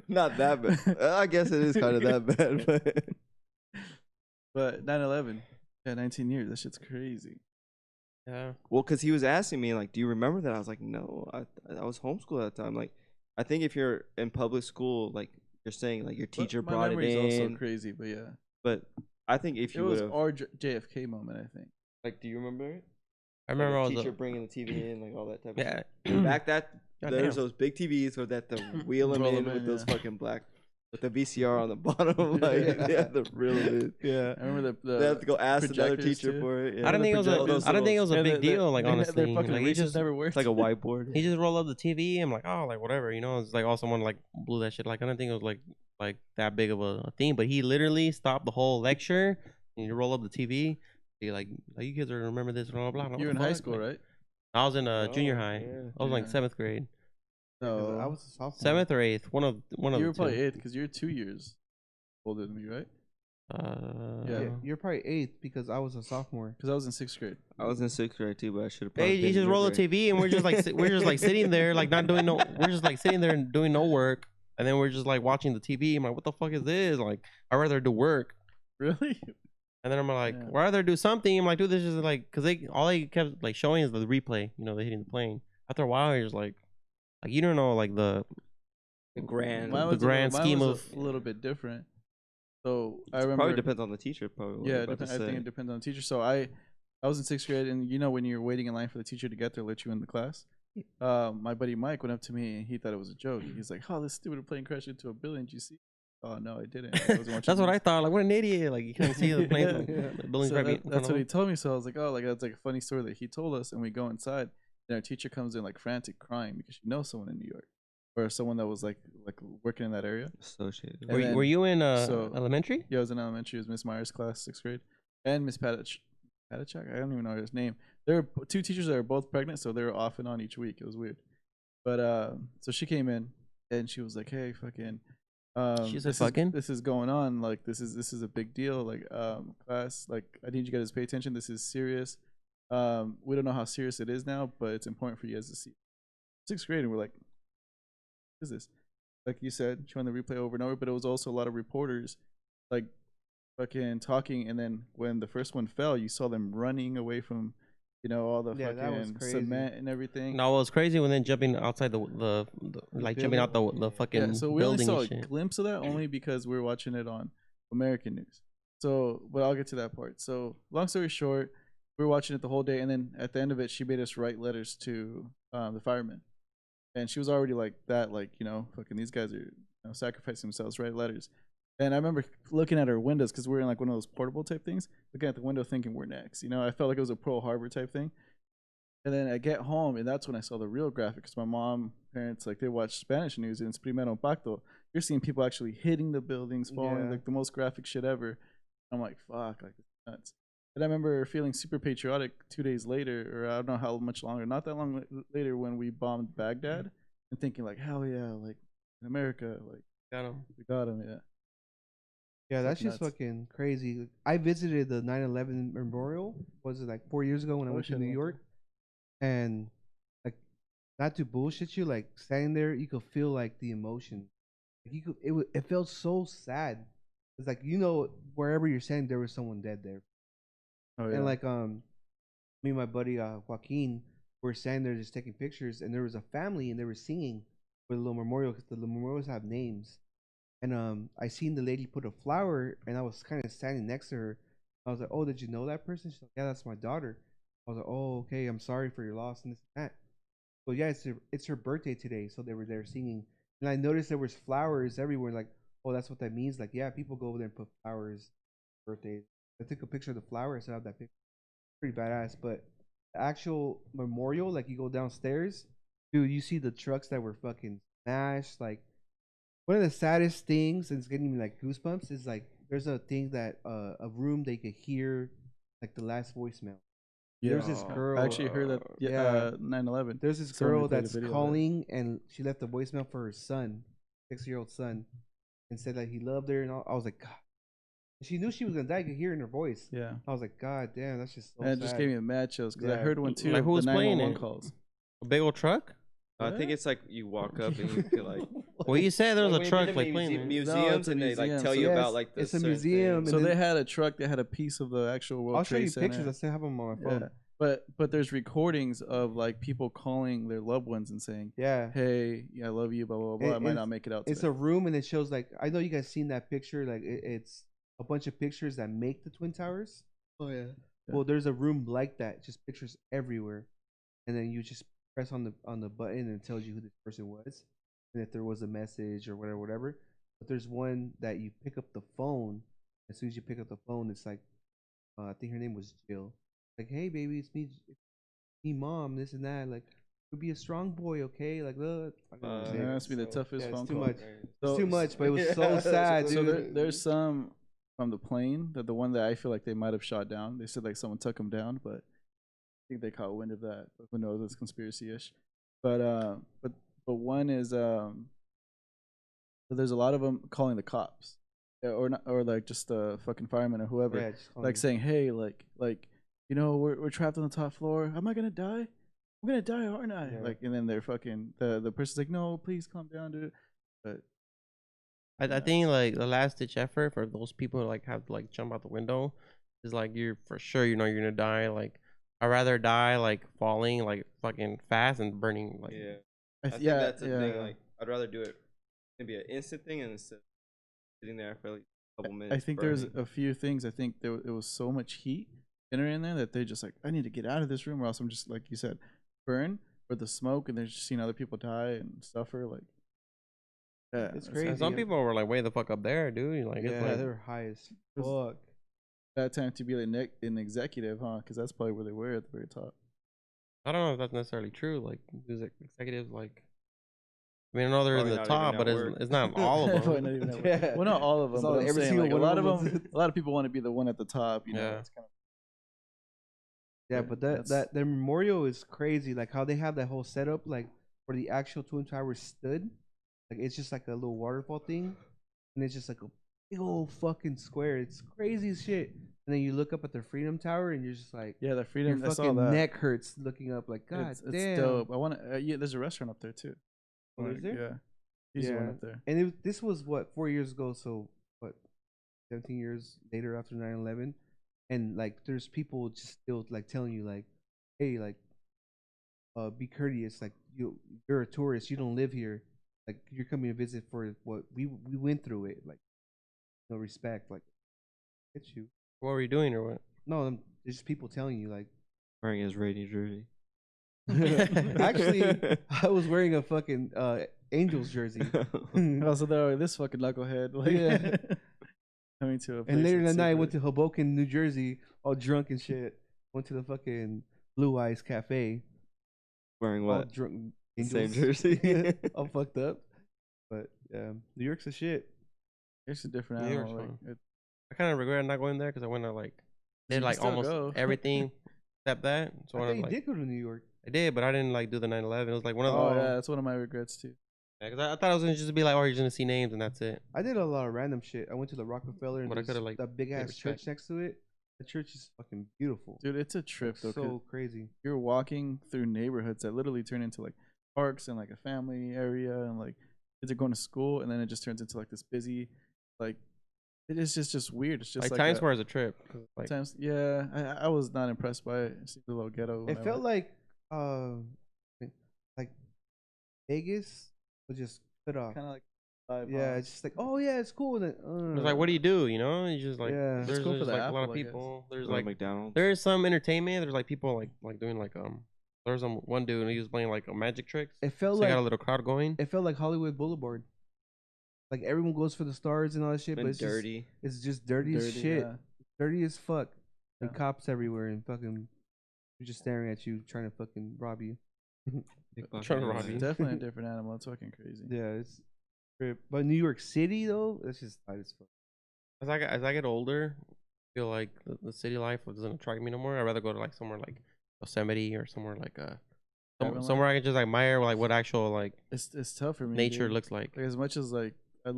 Not that bad. I guess it is kind of that bad, but But 9/11, yeah, 19 years. That shit's crazy. Yeah. well, because he was asking me like, "Do you remember that?" I was like, "No, I was homeschooled at that time." Like, I think if you're in public school, like you're saying, like your teacher My brought it memory's also in. crazy, but yeah, But I think if it you was would have, our JFK moment. I think. like, do you remember it? I remember I like was a teacher bringing the TV in, like all that type of yeah. shit. Back there's Goddamn. those big TVs where that the wheel them Roll in 'em with in, those yeah. fucking black with the VCR on the bottom. Like Yeah. they have to reel it in. Yeah. I remember They have to go ask another projectors, teacher too. for it. Yeah. I didn't think it was All those I didn't think it little- was a big deal. Like honestly, their fucking like he erasers just never worked. It's like a whiteboard. he just rolled up the TV. I'm like, oh, like whatever, you know. It's like all someone like blew that shit. Like I didn't think it was like that big of a thing. But he literally stopped the whole lecture. And you roll up the TV. He like you kids are remember this blah blah blah. You were in high school, right? I was in junior Oh, high. yeah. I was like Yeah. 7th grade, No, I was a sophomore. 7th or 8th. One of you the were two. probably 8th because you're 2 years older than me, right? Yeah. Yeah, you're probably 8th because I was a sophomore. Because I was in 6th grade. I was in 6th grade too, but I should have. Hey, you just roll the TV and we're just like we're just like sitting there like not doing no. We're just like sitting there and doing no work, and then we're just like watching the TV. I'm like, what the fuck is this? Like, I'd rather do work. Really? And then I'm like, Yeah. I'd rather do something. I'm like, dude, this is like, cause they kept like showing is the replay. You know, they hitting the plane. After a while, you're just like you don't know like the grand. the grand scheme mine of was a little bit different. So I It remember. probably depends on the teacher. Probably. What Yeah, you're about to I think say. it depends on the teacher. So I was in 6th grade, and you know when you're waiting in line for the teacher to get there, let you in the class. My buddy Mike went up to me and he thought it was a joke. He's like, "Oh, this stupid plane crashed into a building. Did you see?" Oh no, I didn't. I wasn't watching that's what I news." thought. Like, what an idiot! Like, you can't see the plane. Yeah. Like, Yeah. the building's So right in that's front what of he him. told me. So I was like, "Oh, like that's like a funny story that he told us." And we go inside, and our teacher comes in like frantic, crying because she knows someone in New York. or someone that was like working in that area. Associated. And Were then- you in so- elementary? Yeah, I was in elementary. It was Miss Myers' class, 6th grade, and Miss Padachak. I don't even know his name. There were two teachers that were both pregnant, so they were off and on each week. It was weird. But so she came in and she was like, "Hey, fucking." She said, This "Fucking." is going on. Like this is a big deal. Like class. Like I need you guys to pay attention. This is serious. We don't know how serious it is now, but it's important for you guys to see. 6th grade, and we're like, "What is this?" Like you said, showing the replay over and over. But it was also a lot of reporters, like fucking talking. And then when the first one fell, you saw them running away from, all the Yeah, that was fucking crazy. cement and everything. No, it was crazy when then jumping outside the like jumping out the fucking Yeah, so we only building saw and a shit. glimpse of that only because we were watching it on American news. So, but I'll get to that part. So, long story short, we were watching it the whole day, and then at the end of it, she made us write letters to the firemen, and she was already like that, like fucking these guys are sacrificing themselves, write letters. And I remember looking at our windows because we were in like one of those portable type things, looking at the window, thinking we're next. I felt like it was a Pearl Harbor type thing. And then I get home, and that's when I saw the real graphic. Because my mom, parents, like they watch Spanish news, and it's primero impacto. You're seeing people actually hitting the buildings, falling, Yeah. like the most graphic shit ever. I'm like, fuck, like it's nuts. And I remember feeling super patriotic 2 days later, or I don't know how much longer, not that long later, when we bombed Baghdad, and thinking like, hell yeah, like in America, like Got 'em. we got him, yeah. Yeah, It's that's like just nuts. fucking crazy. I visited the 9/11 memorial. Was it like 4 years ago when I I went wish to I New went York? And like, not to bullshit you, like standing there, you could feel like the emotion. Like, you could, it felt so sad. It's like wherever you're standing, there was someone dead there. Oh yeah. And like me and my buddy Joaquin were standing there just taking pictures, and there was a family, and they were singing with a little memorial because the little memorials have names. And I seen the lady put a flower, and I was kind of standing next to her. I was like, "Oh, did you know that person?" She's like, "Yeah, that's my daughter." I was like, "Oh, okay. I'm sorry for your loss and this and that." But yeah, it's her birthday today, so they were there singing, and I noticed there was flowers everywhere. Like, oh, that's what that means. Like, yeah, people go over there and put flowers birthdays. I took a picture of the flower. I still have that picture. Pretty badass. But the actual memorial, like you go downstairs, dude, you see the trucks that were fucking smashed. Like, one of the saddest things, and it's getting me like goosebumps, is like there's a thing that a room they could hear like the last voicemail. There's this I girl. actually heard that. Yeah. 9/11. There's this Someone girl played a that's video of it. calling, and she left a voicemail for her son, 6-year-old son, and said that he loved her. And all. I was like, God. She knew she was gonna die. I could hear it in her voice. Yeah. I was like, God damn, that's just so And it sad. just gave me a mad chills because I Yeah. heard one too. Like, Of who was the playing 911 it? calls. A big old truck. I think it's like you walk up and you feel like Well, you said there was like a when truck you've like been to playing it. museums a and they like museum, tell so- you Yes, about like the it's a certain museum, things. So and they then- had a truck that had a piece of the actual World I'll show Trade you Center. pictures. I still have them on my phone. Yeah. But there's recordings of like people calling their loved ones and saying, Yeah. "Hey, I love you," blah blah blah. I might not make it out. It's Today. a room, and it shows like I know you guys seen that picture. Like it's a bunch of pictures that make the Twin Towers. Oh yeah. Well, there's a room like that, just pictures everywhere, and then you just press on the button, and it tells you who this person was, and if there was a message or whatever. But there's one that you pick up the phone. As soon as you pick up the phone, it's like I think her name was Jill. Like, hey baby, it's me, mom, this and that. Like, you'll be a strong boy, okay? Like, look. That must be the toughest Yeah, phone it's too call. much. So- It's too much, but it was so sad, So dude. there's some from the plane that the one that I feel like they might have shot down. They said like someone took them down, but I think they caught wind of that. But who knows? It's conspiracy-ish. But one is there's a lot of them calling the cops, or not, or like just the fucking firemen or whoever, Yeah, just call like me. saying, hey, like we're trapped on the top floor. Am I gonna die? I'm gonna die, aren't I? Yeah. Like, and then they're fucking the person's like, no, please calm down, dude. But I think like the last ditch effort for those people who like have to like jump out the window is like you're for sure you're gonna die. Like I'd rather die like falling like fucking fast and burning like Yeah, I think yeah, that's the thing. yeah. Like I'd rather do it. It'd be an instant thing and instead of sitting there for like a couple minutes. I think there's burning. a few things. I think it was so much heat in there that they just like, I need to get out of this room, or else I'm just like you said, burn or the smoke, and they're just seeing other people die and suffer. Like, yeah, It's that's- crazy. And some people were like way the fuck up there, dude. Like it's Yeah, like they're high as It's- fuck. That time to be like an executive, huh? Because that's probably where they were at the very top. I don't know if that's necessarily true. Like music executives like I mean, I know they're in Probably the not even top, at but work. it's not all of Probably them. not even at work. Yeah. Well, not all of them, It's but all- I'm every saying single like a one lot of of them them. A lot of people want to be the one at the top. You know, Yeah. that's kind of Yeah, but that their memorial is crazy. Like how they have that whole setup, like where the actual Twin Towers stood. Like it's just like a little waterfall thing, and it's just like a big old fucking square. It's crazy as shit. And then you look up at the Freedom Tower, and you're just like, yeah. The your freedom. I saw fucking that. neck hurts looking up. Like, God It's damn. dope. I want to. Yeah, there's a restaurant up there too. Oh, is there? Yeah, easy one up there. And this was what 4 years ago. So what, 17 years later after 9/11, and like there's people just still like telling you like, hey, like, be courteous. Like you're a tourist. You don't live here. Like you're coming to visit for what we went through it. Like no respect. Like it's you. What were you doing or what? No, there's just people telling you like. Wearing his Rainy jersey. Actually, I was wearing a fucking Angels jersey. Also, though, this fucking knucklehead. Like, Yeah. coming to a place And later that's that night, I secret. went to Hoboken, New Jersey, all drunk and shit. Went to the fucking Blue Eyes Cafe. Wearing All what? drunk. Same jersey. All fucked up. But New York's a shit. It's a different New York's animal. fun. Like, I kind of regret not going there because I went to like You did can like still almost go. everything except that. So I when thought you like, did go to New York. I did, but I didn't like do the 9/11. It was like one of oh the. yeah, that's one of my regrets too. Because I thought I was gonna just be like, oh, you're just gonna see names and that's it. I did a lot of random shit. I went to the Rockefeller and But I there's coulda, like, that big ass respect. church next to it. The church is fucking beautiful. Dude, it's a trip though. 'Cause So crazy. you're walking through neighborhoods that literally turn into like parks and like a family area, and like kids are going to school, and then it just turns into like this busy, like it is just weird. It's just Like like Times a- Square is a trip. 'Cause, like, Times, yeah, I was not impressed by it. It seemed a little ghetto. when It I felt went. like Vegas was just cut off. kind of like vibe, Yeah, huh? it's just like, oh yeah, it's cool. And then, it was like, what do you do? You know, you just like Yeah. It's there's cool for just, the like a lot of Apple, I guess. people. There's Go to like McDonald's. there's some entertainment. There's like people like doing like There's some one dude and he was playing like a magic tricks. It felt So I got a like little crowd going. it felt like Hollywood Boulevard. Like everyone goes for the stars and all that shit, but Been it's dirty. Just, it's just dirty, as shit. yeah. Dirty as fuck. And Yeah. cops everywhere and fucking just staring at you, trying to fucking rob you. Trying to rob you. Definitely a different animal. It's fucking crazy. Yeah, it's. But New York City though, that's just tight as fuck. As I get older, I feel like the city life doesn't attract me no more. I'd rather go to like somewhere like Yosemite or somewhere like Urban somewhere I can just like admire like what actual like It's tough for me. nature dude. looks like. Like as much as like I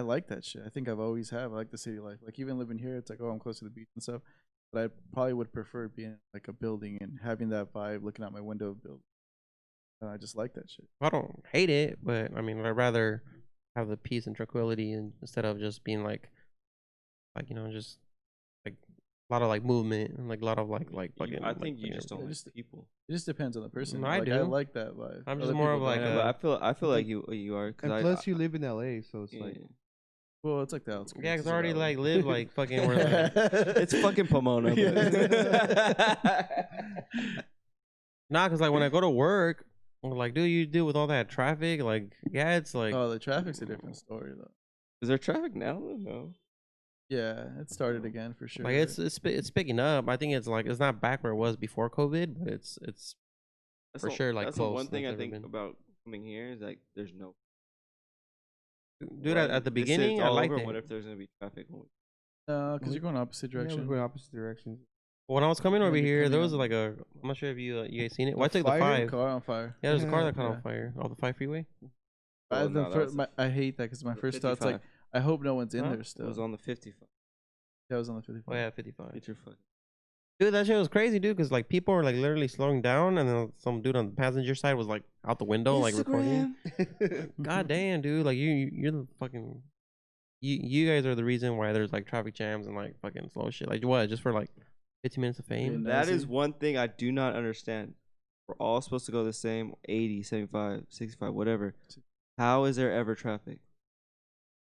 like that shit. I think I've always have. I like the city life. Like even living here, it's like, oh, I'm close to the beach and stuff. But I probably would prefer being in like a building and having that vibe, looking out my window of building. And I just like that shit. I don't hate it, but I mean I'd rather have the peace and tranquility and instead of just being like you know just like a lot of like movement and like a lot of like fucking. I think you fucking just don't everything. like people. It just depends on the person. I Like, I do. like that vibe. I'm just Other more people of like don't. Yeah, but I feel like you are And because plus, you live in LA, so it's yeah. like Well, it's like the outskirts. Yeah, because of I already LA. like live like fucking where it's fucking Pomona. nah, because like when I go to work, I'm like, dude, you deal with all that traffic. Like, yeah, it's like Oh, the traffic's a different story though. Is there traffic now? No. Yeah, it started again for sure. like it's picking up. I think it's like it's not back where it was before COVID, but it's That's For the- sure, like, that's the close one thing as I ever think been. about coming here is like there's no. dude Right, at the they say beginning it's I all liked over. it. What if there's gonna be traffic? no, because you're going opposite yeah, we're direction. going opposite directions. When I was coming over When you're here, there coming was up. like a I'm not sure if you guys seen it. A Well, I took the fire? 5. Car on fire. Yeah, there's a car Yeah, that caught yeah. on fire. Oh, the 5 freeway. Oh, no, that was I hate that because my the first thought's like, I hope no one's in Huh? there It still. was on the 55. That was on the 55. Oh yeah, 55. Get your fucking. Dude, that shit was crazy, dude. Because like people were like literally slowing down, and then some dude on the passenger side was like out the window, like recording. God damn, dude! Like you're the fucking. You guys are the reason why there's like traffic jams and like fucking slow shit. Like what? Just for like 15 minutes of fame? Yeah. That is Nosy. one thing I do not understand. We're all supposed to go the same 80, 75, 65, whatever. How is there ever traffic?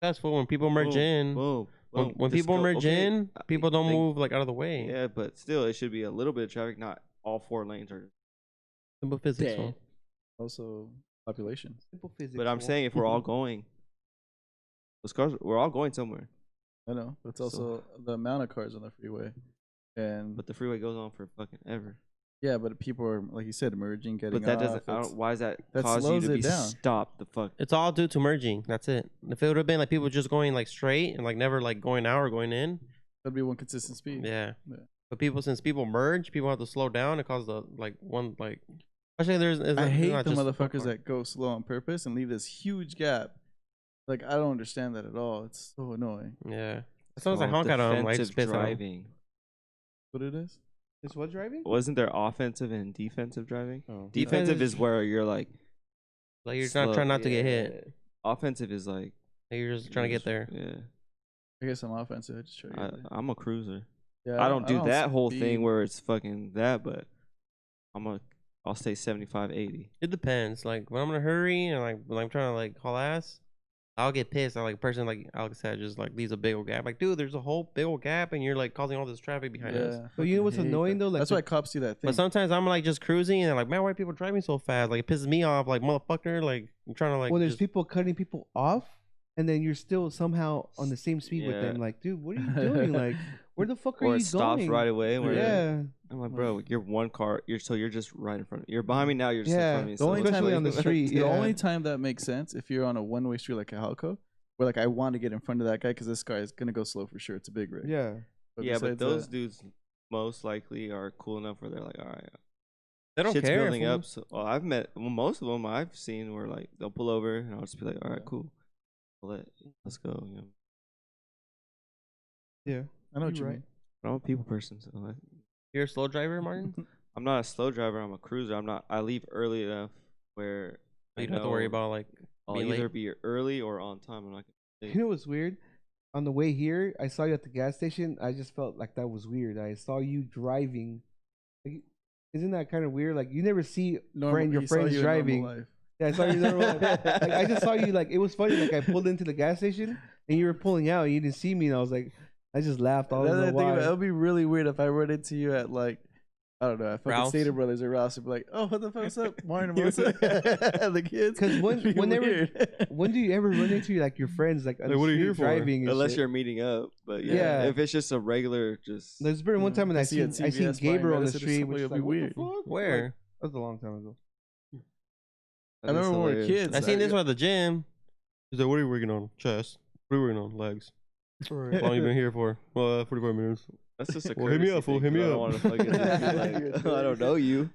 That's for when people merge Boom, in. Boom. When boom. when Just people go- merge okay, in, people don't they- move like out of the way. Yeah, but still, it should be a little bit of traffic. Not all 4 lanes are. Simple physics. Dead. fool. Also, population. Simple physics. But I'm fool. saying if we're all going, those cars, we're all going somewhere. I know. But it's So- also the amount of cars on the freeway. And But the freeway goes on for fucking ever. Yeah, but people are, like you said, merging, getting But that off. doesn't. I don't, why does that that cause you slows to it be down. stopped? The fuck. It's all due to merging. That's it. If it would have been like people just going like straight and like never like going out or going in, That'd be one consistent speed. yeah. Yeah. But since people merge, people have to slow down. It causes the like one like. Actually, I hate the just motherfuckers car. that go slow on purpose and leave this huge gap. Like, I don't understand that at all. It's so annoying. Yeah. As soon as I honk at them, like defensive spits out. driving. What it is? It's what driving? Wasn't there offensive and defensive driving? Oh. Defensive is where you're like Like you're slow. not trying not to get Yeah. hit. Offensive is like Like you're just trying to get there. Yeah, I guess I'm offensive. I just try to get there. I'm a cruiser. Yeah, I don't do that whole speed. thing where it's fucking that, but I'll stay 75, 80. It depends. Like when I'm in a hurry and like when I'm trying to like haul ass, I'll get pissed. I like person like Alex said just like leaves a big old gap. Like dude, there's a whole big old gap and you're like causing all this traffic behind us. But you know what's fucking hate annoying that. though? Like That's why cops do that thing. But sometimes I'm like just cruising and like man, why are people driving so fast? Like it pisses me off. Like motherfucker, like I'm trying to like. when there's just- people cutting people off, and then you're still somehow on the same speed with Yeah. them. Like, dude, what are you doing? Like, where the fuck are Or you it stops going? right away. Where Yeah, I'm like, bro, you're one car. You're just right in front of me. You're behind me now. You're just in Yeah. front of me. The only time especially on the street. The Yeah. only time that makes sense if you're on a one-way street like a Halco, where like I want to get in front of that guy because this guy is gonna go slow for sure. It's a big rig. yeah. Yeah, but besides those that- dudes most likely are cool enough where they're like, all right, they don't shit's care. building fool. up. So, most of them I've seen where like they'll pull over and I'll just be like, all right, Yeah. cool, let's go. You know, Yeah. I know what You're you right. mean. but I'm a people person, so You're a slow driver, Martin. I'm not a slow driver. I'm a cruiser. I leave early enough where You don't have to worry about like I'll being either late. be early or on time. I'm not gonna. You know what's weird? On the way here, I saw you at the gas station. I just felt like that was weird. I saw you driving. Like, isn't that kind of weird? Like you never see your he saw friends you in normal driving. life. Yeah, I saw you. Like, I just saw you. Like it was funny. Like I pulled into the gas station and you were pulling out. And you didn't see me, and I was like, I just laughed. I don't know why. It would be really weird if I run into you at like, I don't know, at fucking Ralph's? Stater Brothers or Ralph's and be like, oh, what the fuck's up, Martin? What's up? The kids. 'Cause It'd be whenever- weird. When do you ever run into like your friends like on Like, the what are you street here for? driving? And Unless shit? you're meeting up, but yeah, Yeah. if it's just a regular, just There's been one time when I I see a seen TVS buying Gabriel on the medicine or street, something, which is it'll like be what the weird. fuck? Where? Like, that was a long time ago. I remember when we were kids. I seen this one at the gym. He's like, "What are you working on? Chest. What are you working on? Legs. How long you been here for? 45 minutes. That's just a Well, hit me courtesy up, fool, thing, hit me 'cause I up. don't want to fucking just be like, I don't know you.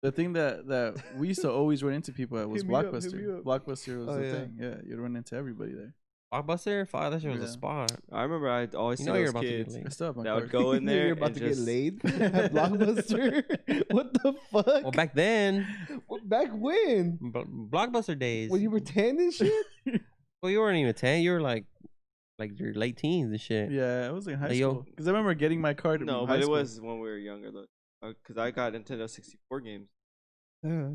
The thing that we used to always run into people at was Hit me up, hit Blockbuster. me up. Blockbuster was Oh, the yeah. thing. Yeah, you'd run into everybody there. Blockbuster? Fuck, that shit was Yeah. a spot. I remember I'd always You see know you're those about to get kids laid. I still have my that card. would go in there You're about and to just get laid at Blockbuster. What the fuck? Well, back then, Back when? Blockbuster days. When you were 10 and shit? Well, you weren't even 10. You were like your late teens and shit. Yeah, I was in high Hey, yo. school. Because I remember getting my card. No, in but high it school. was when we were younger though, because I got Nintendo 64 games. Yeah.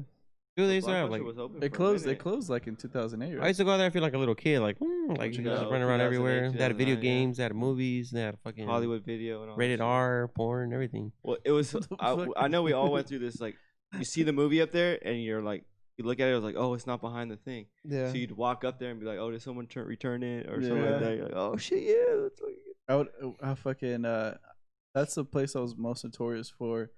Dude, they So used to have Blockbuster like. was open It for a closed. It minute. closed like in 2008. I Right? used to go there. I feel like a little kid, like like you No, just running around 2008, everywhere. They had video 2009, yeah. games, they had movies, they had fucking Hollywood Video and all that rated shit. R, porn, everything. Well, it was. What the fuck? I know we all went through this. Like, you see the movie up there, and you're like, you look at it, it was like, oh, it's not behind the thing. Yeah. So you'd walk up there and be like, oh, did someone return it or something Yeah. like that? You're like, oh shit, yeah, that's what I would. I fucking. That's the place I was most notorious for.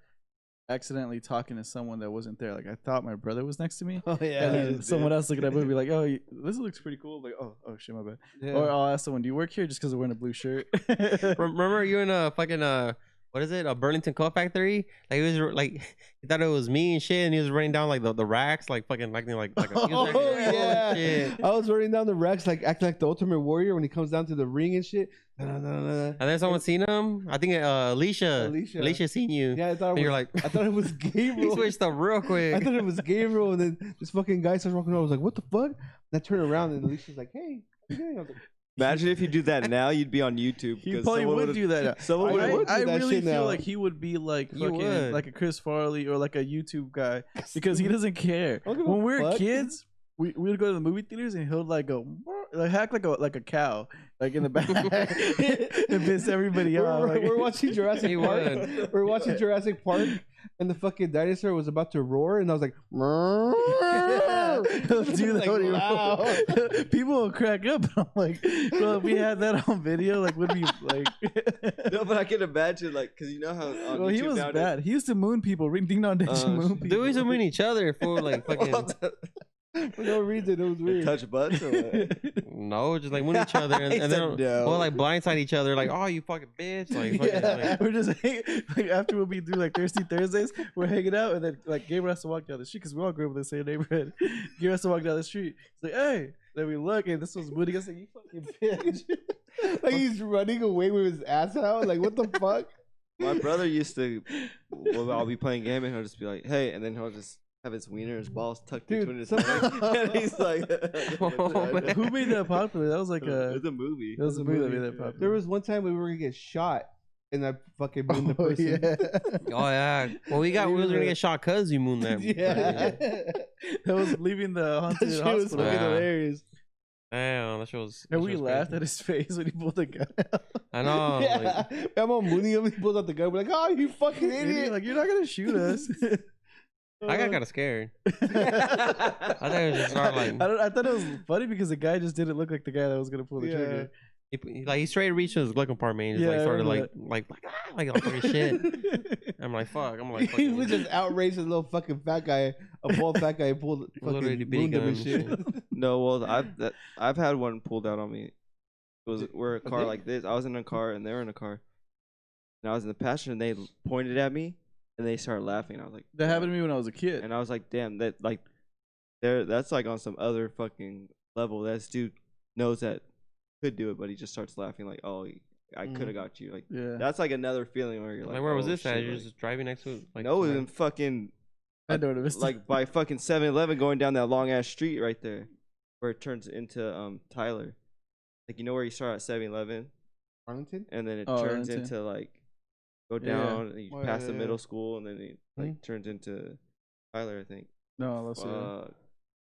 Accidentally talking to someone that wasn't there. Like I thought my brother was next to me. Oh, And then just someone did. else looking at me would be like, "Oh, this looks pretty cool." I'm like, oh shit, my bad. Yeah. Or I'll ask someone, "Do you work here?" Just because they're wearing a blue shirt. Remember you in a fucking what is it? A Burlington Coat Factory? Like he was like he thought it was me and shit, and he was running down like the racks, like fucking like he was Oh, like, yeah. shit. I was running down the racks, like acting like the Ultimate Warrior when he comes down to the ring and shit. And then someone seen him. I think Alicia. Alicia seen you. Yeah, I thought And it you're was, like, I thought it was he Gabriel. switched up real I quick. thought it was Gabriel, and then this fucking guy starts walking around. I was like, "What the fuck?" And I turn around, and Alicia's like, "Hey, what are you doing?" I was like, Imagine if you do that now, you'd be on YouTube. He because probably someone would would've- do that. Now. Someone I would would do I that really shit feel now. like he would be like You fucking would. like a Chris Farley or like a YouTube guy because he doesn't care. I don't give a When we were fuck. kids, we would go to the movie theaters and he'll like go like act like a cow like in the back and piss everybody off. we're Like, watching Jurassic He Park. would. We're watching Jurassic Park, and the fucking dinosaur was about to roar, and I was like, Dude, like, loud. people will crack up. I'm like, well, if we had that on video, like, would we like? No, but I can imagine, like, because you know how on Well, he YouTube was nowadays- bad. He used to moon people. Ding dong, ding moon people. Dude, we used to meet each other for like fucking. For no reason, it was They weird. touch butts or what? No, just like moon each other and He then said no. or like blindside each other, like, oh, you fucking bitch, like, fucking, Yeah, like we're just like after we do like Thirsty Thursdays, we're hanging out, and then like Gabriel has to walk down the street because we all grew up in the same neighborhood. Gabriel has to walk down the street. He's like, hey. Then we look, and this was mooning us like, you fucking bitch. Like he's running away with his ass out. Like what the fuck? My brother used to, well, I'll be playing game and he'll just be like, hey, and then he'll just have his wiener, his balls tucked Dude, between his some- legs. And he's like, Who made that popular? That was like a. it's a movie. That was a movie that made that popular. There was one time we were gonna get shot, and I fucking mooned the Oh, person. yeah. oh yeah. Well, we was gonna get shot cause you mooned that. Yeah. That was leaving the haunted That shit was hospital. fucking Yeah. hilarious. Damn, that shit was. And that we shit was laughed crazy. at his face when he pulled the gun out. I know. Yeah, Like, I'm on mooning him. He pulls out the gun. We're like, oh, you fucking Idiot, idiot! like, you're not gonna shoot us. I got kind of scared. I thought it was just start like I thought it was funny because the guy just didn't look like the guy that was gonna pull the trigger. he straight reached his looking compartment and just Yeah, I like started remember like fucking shit. I'm like fuck. I'm like He fucking, was just outraged, a little fucking fat guy, a bald fat guy, pulled Literally fucking bitty mooned him and gun shit. and No, well, I've had one pulled out on me. It was we're a car dick? like this. I was in a car and they were in a car, and I was in the passenger and they pointed at me and they started laughing. I was like, That happened to me when I was a kid. and I was like, damn, that like, that's like on some other fucking level. That dude knows that could do it, but he just starts laughing like, oh, I could have got you. Like Yeah. that's like another feeling where you're like, like where was oh, this at? shit, You're like- just driving next to it. Like, no, it was like- in fucking I know what it was. like by fucking 7-Eleven going down that long ass street right there, where it turns into Tyler. Like you know where you start at 7-Eleven, Arlington? and then it Oh, turns Arlington. into like go Yeah. down and you Oh, pass yeah, the yeah, middle yeah. school, and then it like turns into Tyler, I think. No, let's see.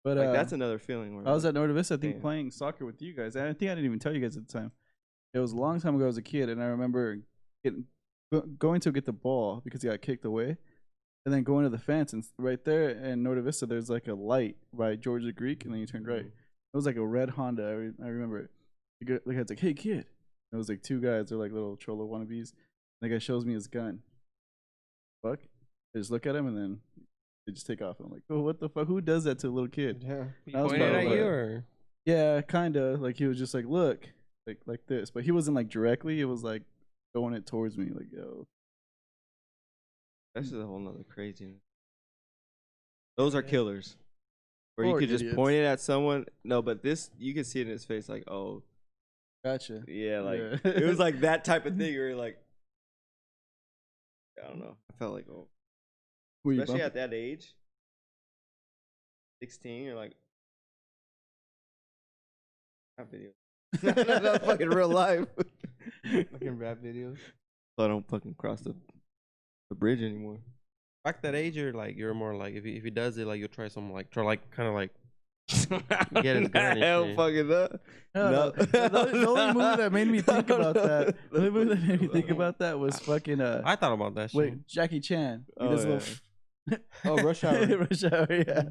But Like that's another feeling. Where I was like, at Norte Vista, I think, damn. playing soccer with you guys. And I think I didn't even tell you guys at the time. It was a long time ago as a kid, and I remember going to get the ball because he got kicked away, and then going to the fence, and right there in Norte Vista, there's like a light by Georgia Greek, and then you turn right. It was like a red Honda. I remember it. The guy's like, "Hey kid," it was like two guys. They're like little cholo wannabes. And the guy shows me his gun. Fuck. I just look at him and then they just take off. I'm like, oh, what the fuck? Who does that to a little kid? Yeah. He That was pointed at probably- you or Yeah, kind of. Like he was just like, look, like this. But he wasn't like directly. It was like throwing it towards me. Like, yo. that's just a whole nother craziness. Those are killers. Where you Poor could just idiots. point it at someone. No, but this you can see it in his face. Like, oh, Gotcha. yeah, like Yeah. it was like that type of thing. Where you're like, I don't know. I felt like, oh, Were you especially bumping? at that age, 16. You're like, that video. Not fucking real life. Fucking rap videos. So I don't fucking cross the bridge anymore. back that age, you're more like if he does it, like you'll try some like kind of like get his gun and Hell shit. fucking that. No, No. the only movie that made me think about that. The only movie that made me think about that was fucking I thought about that shit. wait, Jackie Chan. He Oh, does a yeah. little Oh, Rush Hour. Rush Hour, yeah.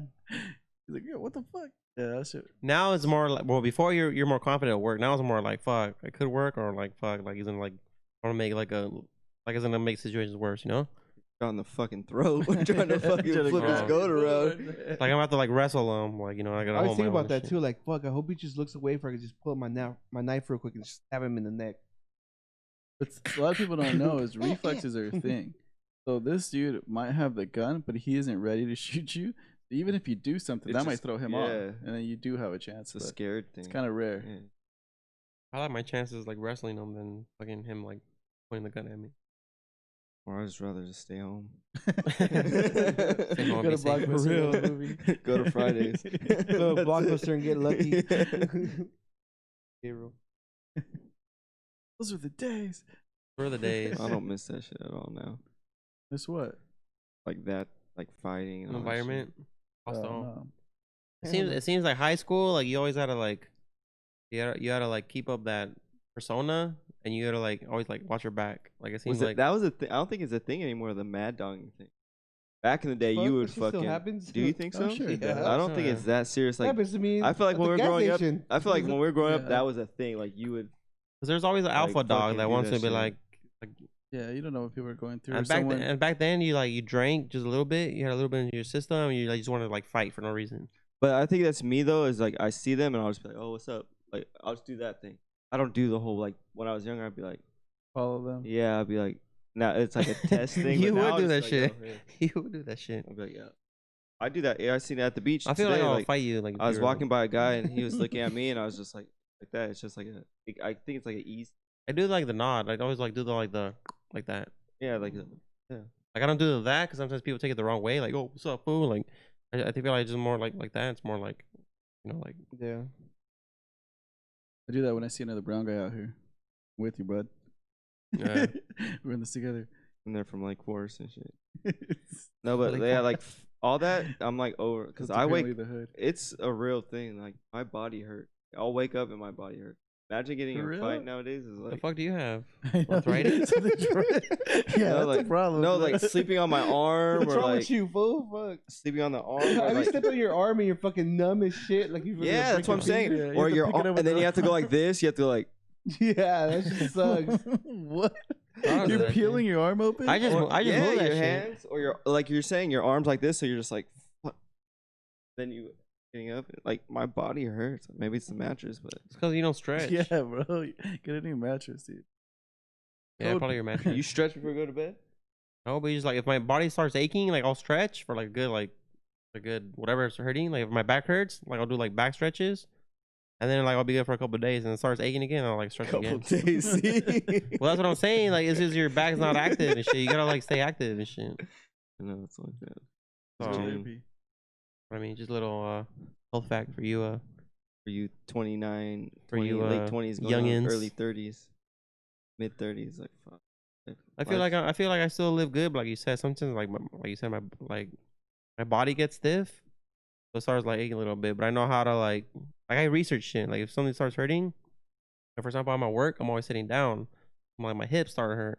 He's like, yo, what the fuck? Yeah, that shit. Now it's more like, well, before you're more confident at work. Now it's more like, fuck, it could work, or like, fuck, like isn't like want to make like it's gonna make situations worse, you know? Shot in the fucking throat. Trying to fucking Trying to flip his go. goat around. Like I'm about to like wrestle him, like, you know, I gotta I was hold thinking my about own that shit. too. Like, fuck, I hope he just looks away for I could just pull up my knife real quick and just stab him in the neck. But a lot of people don't know is reflexes are a thing. So this dude might have the gun, but he isn't ready to shoot you. Even if you do something, It's that might just- throw him off, yeah. and then you do have a chance. It's a But scared thing. it's kind of rare. Yeah. I like my chances like wrestling him than fucking him like pointing the gun at me. Or I'd just rather just stay home. home, Go be to safe. Blockbuster, For real. go to a movie. Go to Fridays. Go to Blockbuster and get lucky. Hero. Those are the days. For the days. I don't miss that shit at all now. Guess what? Like that, like fighting and all that shit. environment. Also, no. it seems like high school, like you always gotta like you gotta like keep up that persona, and you gotta like always like watch your back. Like it seems Was it, like that was a thing. I don't think it's a thing anymore. The mad dogging thing. Back in the day, Fuck, you that would shit still fucking. happens? Do you think Oh, so? sure it Yeah. does. I don't think it's that serious. Like, happens to me. I feel like at when the we were gas growing up, station. I feel like when we were growing up, Yeah. that was a thing. Like, you would. Because there's always an alpha Like, dog fucking that do wants that to be shit. like Yeah, you don't know what people are going through. and back then you drank just a little bit. You had a little bit in your system. And you like just want to like fight for no reason. But I think that's me though. Is like I see them and I'll just be like, oh, what's up? Like I'll just do that thing. I don't do the whole like when I was younger. I'd be like, follow them. yeah. I'd be like, now it's like a test thing. You but now would I'll do just that be like, shit. "Oh, yeah." You would do that shit. I'd be like, yeah. I do that. Yeah, I seen it at the beach. I feel today, like I'll like fight you. Like if I was you were, walking by a guy and he was looking at me and I was just like that. It's just like I think it's like an ease. I do like the nod. I always like do the like that. Yeah, like Like I don't do that because sometimes people take it the wrong way. Like, oh, what's up, fool? Like, I think like just more like that. It's more like, you know, like Yeah. I do that when I see another brown guy out here. I'm with you, bud. Yeah. We're in this together. and they're from Lake Forest and shit. No, but Lake yeah, Forest. like all that. I'm like over because That's I wake. apparently the hood. It's a real thing. Like my body hurt. I'll wake up and my body hurt. Imagine getting For in a real? fight nowadays is the like fuck do you have? I know, Arthritis? yeah, that's like, a problem. no, bro. like sleeping on my arm What's or wrong like with you, fool? Fuck. sleeping on the arm. At Or, least like, step on your arm and you're fucking numb as shit. Like you. yeah, that's what I'm saying. Yeah, you or have to your pick it up arm, with and then the- you have to go like this. You have to go like. Yeah, that just sucks. What? I don't do You're that peeling your arm open? I just yeah, move that your shit. hands or your like you're saying your arms like this, so you're just like. Fuck. Then you getting up, like my body hurts. Maybe it's the mattress, but It's because you don't stretch. Yeah, bro. Get a new mattress, dude. Yeah, probably your mattress. you stretch before you go to bed. No, but you just like if my body starts aching, like I'll stretch for like a good whatever it's hurting. Like if my back hurts, like I'll do like back stretches, and then like I'll be good for a couple of days, and it starts aching again. I'll like stretch Couple again. days. See? Well, that's what I'm saying. Like it's just your back's not active and shit. You gotta like stay active and shit. No, it's like that. So, Gym. I mean, just a little health fact for you. For you 29, For 20, you, late 20s, going on youngins. early 30s, mid 30s, like fuck. I feel like I still live good, but like you said, sometimes like you said, my body gets stiff, so it starts like aching a little bit. But I know how to like I research shit. Like if something starts hurting, like for example, I'm at work, I'm always sitting down. Like my hips started hurt.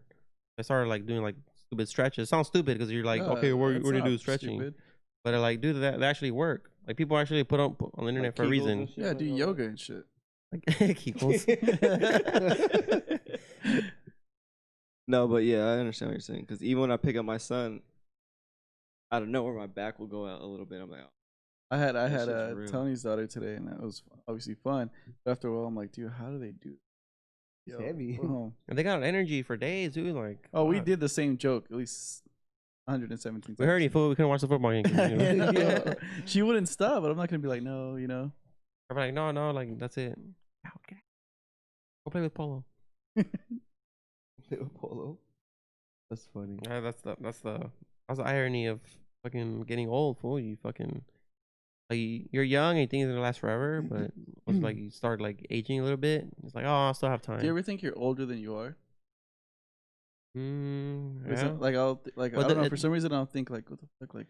I started like doing like stupid stretches. It sounds stupid because you're like, okay, what do you do stretching? Stupid. But like, dude, that actually work. Like people actually put on the internet Like for a Kegels reason. and shit Yeah, like do all yoga and shit. Like Kegels. No, but yeah, I understand what you're saying. Because even when I pick up my son, I don't know where my back will go out a little bit. I'm like, oh, I had shit's real. Tony's daughter today, and that was obviously fun. But after a while, I'm like, dude, how do they do? It's heavy. Oh, And they got energy for days, dude. Like, we fuck. did the same joke at least 117 times. We heard you, fool. We couldn't watch the football game. 'cause, you know? Yeah. She wouldn't stop, but I'm not gonna be like, no, you know. I'm like, no, like that's it. Okay. Go play with Polo. Little Polo. That's funny. Yeah, that's the irony of fucking getting old, fool. You fucking like you're young and you think it's gonna last forever, but once like you start like aging a little bit, it's like, oh, I still have time. Do you ever think you're older than you are? Or is Yeah. it- like Well, I don't know. the- For some reason, I'll think like, what the fuck, like,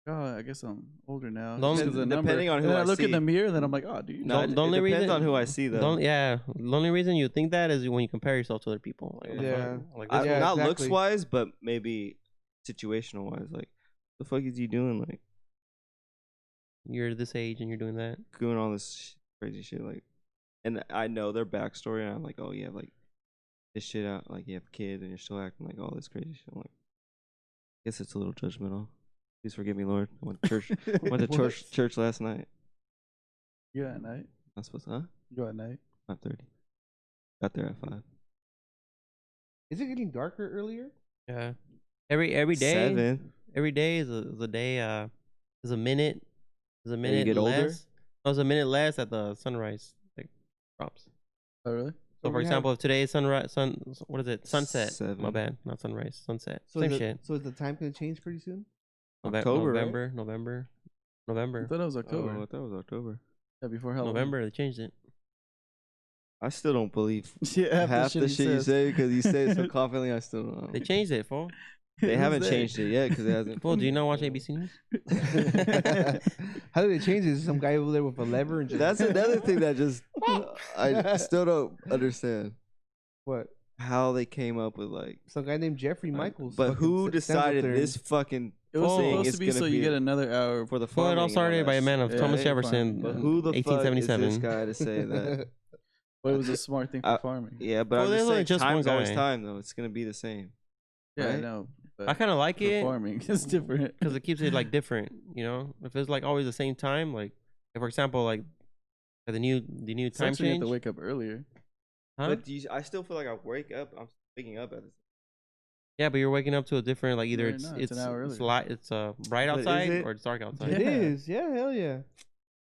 oh, I guess I'm older now. The only- just 'cause of the number. Depending on And who then I I look in see. the mirror, and then I'm like, oh, dude. no, The it only depends reason- on who I see though. The only reason you think that is when you compare yourself to other people. Like, what the Yeah. fuck? Like I, this Yeah, not exactly. looks wise, but maybe situational wise. Like, the fuck is you doing? Like, you're this age and you're doing that. doing all this crazy shit. Like, and I know their backstory, and I'm like, oh, you have like this shit out. Like, you have kids, and you're still acting like all this crazy shit. I'm like, I guess it's a little judgmental. Please forgive me, Lord. I went to church. Went to church last night. You at night? I'm supposed to, huh? You at night? 5:30. Got there at 5. Is it getting darker earlier? Yeah. Every day. 7. Every day is a day. Is a minute. Is a minute get less. older? No, it's a minute less at the sunrise like drops. Oh, really? So, So for we have- example, if today's what is it? Sunset. My 7. bad, not sunrise. Sunset. So Same is shit. So is the time gonna change pretty soon? October, right? November. I thought it was October. Oh, I thought it was October. Yeah, before Halloween. November. They changed it. I still don't believe Yeah, half the shit you says. say because you say it so confidently. I still don't. They changed it, fool. They Who's haven't they? changed it yet because it hasn't. Fool, do you not watch ABC News? How did they change it? Is some guy over there with a lever and just That's another thing that just I still don't understand. what? how they came up with like. Some guy named Jeffrey Michaels. But fucking who stands up decided there and- this fucking It was thing supposed is to be gonna so you be get another hour. for the Well, farming? it all and started that by a man shit? of Thomas Yeah, Jefferson. But who the fuck is 1877. this guy to say that? But it was a smart thing for farming. Yeah, but Well, I'm there's just only saying, just one time's always guy. time though. It's gonna be the same. Yeah, I right? know. I kind of like for it farming. It's different because it keeps it like different. You know, if it's like always the same time, like if, for example, like the new time Sucks when you have change. to wake up earlier. Huh? But I still feel like I wake up. I'm waking up at this. Yeah, but you're waking up to a different like either No, you're it's not. It's an hour it's earlier. light, it's bright But is outside it? or it's dark outside. It Yeah. is. Yeah, hell yeah.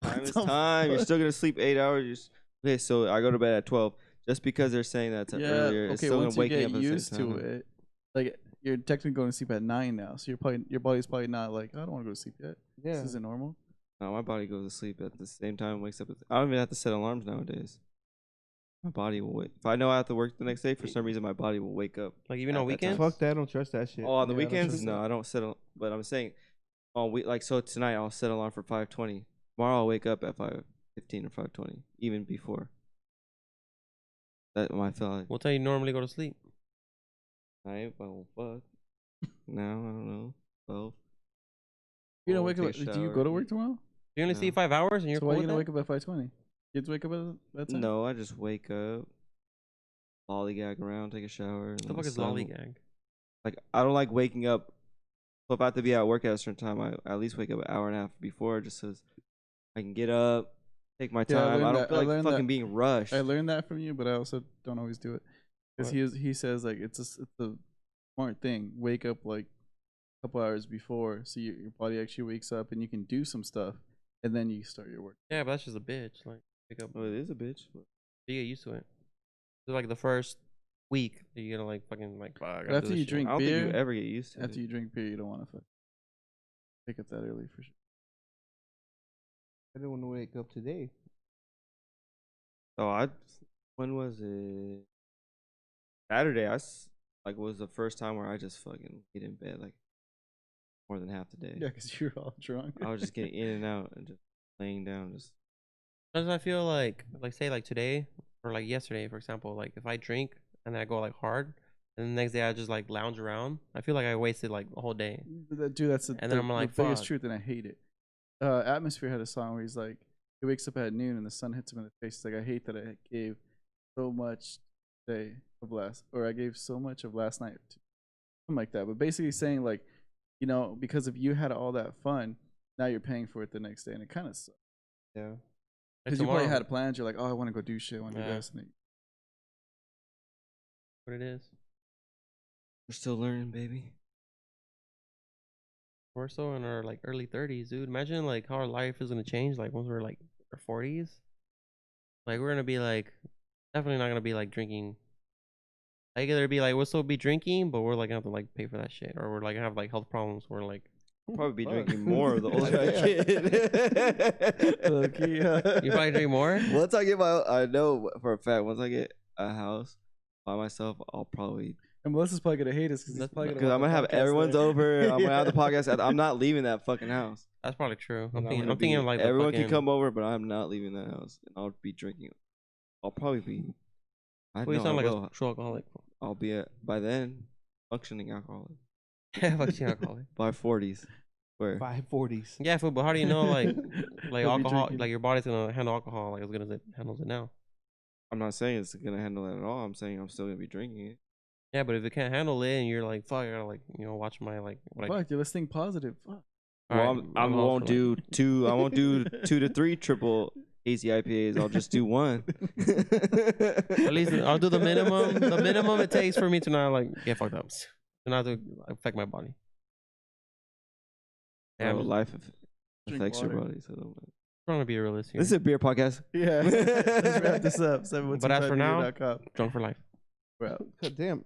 Time is the time. You're fuck? still gonna sleep 8 hours. Okay, so I go to bed at 12. Just because they're saying that's Yeah. earlier, it's Okay. still Once gonna you wake me get up at the same used to time. it, like you're technically going to sleep at 9 now, so your body's probably not like, I don't want to go to sleep yet. Yeah. This isn't normal. No, my body goes to sleep at the same time, wakes up. I don't even have to set alarms nowadays. My body will wake. If I know I have to work the next day, for some reason, my body will wake up. Like even At on that time. weekends. Fuck that. I don't trust that shit. Oh, on the Yeah, I don't weekends, trust no, that. I don't set. But I'm saying, on like so tonight, I'll set alarm for 5:20. Tomorrow, I'll wake up at 5:15 or 5:20, even before. That might feel like What time you normally go to sleep? night. Well, fuck. Now I don't know. 12. You don't I'll wake up. take a Do you shower, go to eat. work tomorrow? You only No. sleep 5 hours and you're So why are cool you with gonna that? wake up at 5:20? Kids wake up at that time? No, I just wake up, lollygag around, take a shower. What and the then fuck is sun- lollygag? Like I don't like waking up. So if I have to be at work at a certain time, I at least wake up an hour and a half before, just so I can get up, take my Yeah, I time. I, learned don't that- feel I like learned fucking that- being rushed. I learned that from you, but I also don't always do it because What? he says like it's a smart thing. Wake up like a couple hours before, so your body actually wakes up and you can do some stuff, and then you start your work. Yeah, but that's just a bitch. Like pick up. Well, it is a bitch. But You get used to it. So like the first week, you're gonna like fucking like fuck. I gotta But do after this you shit. drink I don't think beer, you ever get used to after it. you drink beer, you don't want to wake up that early for sure. I didn't want to wake up today. Oh, when was it? Saturday. Like was the first time where I just fucking laid in bed like more than half the day. Yeah, because you're all drunk. I was just getting in and out and just laying down. Just Sometimes I feel like say like today or like yesterday, for example, like if I drink and then I go like hard, and the next day I just like lounge around, I feel like I wasted like a whole day. Dude, that's the, And then I'm like, biggest fuck. truth, and I hate it. Atmosphere had a song where he's like, he wakes up at noon and the sun hits him in the face. He's like, I hate that I gave so much today of last, or I gave so much of last night, something like that. But basically saying like, you know, because if you had all that fun, now you're paying for it the next day, and it kind of sucks. Yeah. Like Because you probably tomorrow, had plans. You're like, oh, I want to go do shit. I want to do Yeah. this. And what it is. we're still learning, baby. We're still in our like early 30s, dude. Imagine like how our life is gonna change like once we're like our 40s. Like we're gonna be like definitely not gonna be like drinking. Like either be like we'll still be drinking, but we're like gonna have to like pay for that shit, or we're like gonna have like health problems. We're like I'll probably be Fuck. drinking more the older I get. Low-key, you probably drink more. Once I get I know for a fact, once I get a house by myself, I'll probably, and Melissa's probably gonna hate us because because I'm gonna have everyone's over. I'm gonna have the podcast. I'm not leaving that fucking house. That's probably true. And I'm thinking gonna of like the everyone can fucking- come over, but I'm not leaving that house. And I'll be drinking. I'll probably be. I Well, you know sound I like will. a true alcoholic. I'll be by then functioning alcoholic Fucking alcoholic. by 40s. Where 540s. Yeah, fool, but how do you know like He'll be alcohol, drinking. like your body's gonna handle alcohol like as good as it handles it now? I'm not saying it's gonna handle that at all. I'm saying I'm still gonna be drinking it. Yeah, but if it can't handle it and you're like, fuck, I gotta like, watch my like, what I, Fuck, let's think positive. Fuck. Well, Alright, I I'm all won't for, do like- two. I won't do 2 to 3 triple hazy IPAs. I'll just do one. At least I'll do the minimum. The minimum it takes for me to not like get fucked up, to not to affect my body. Yeah, Bro, I'm life Drink affects your water. body. So don't. trying to be realistic. This is a beer podcast. Yeah. Let's wrap this up. But as for now- 712 drunk for life. We're out. God damn.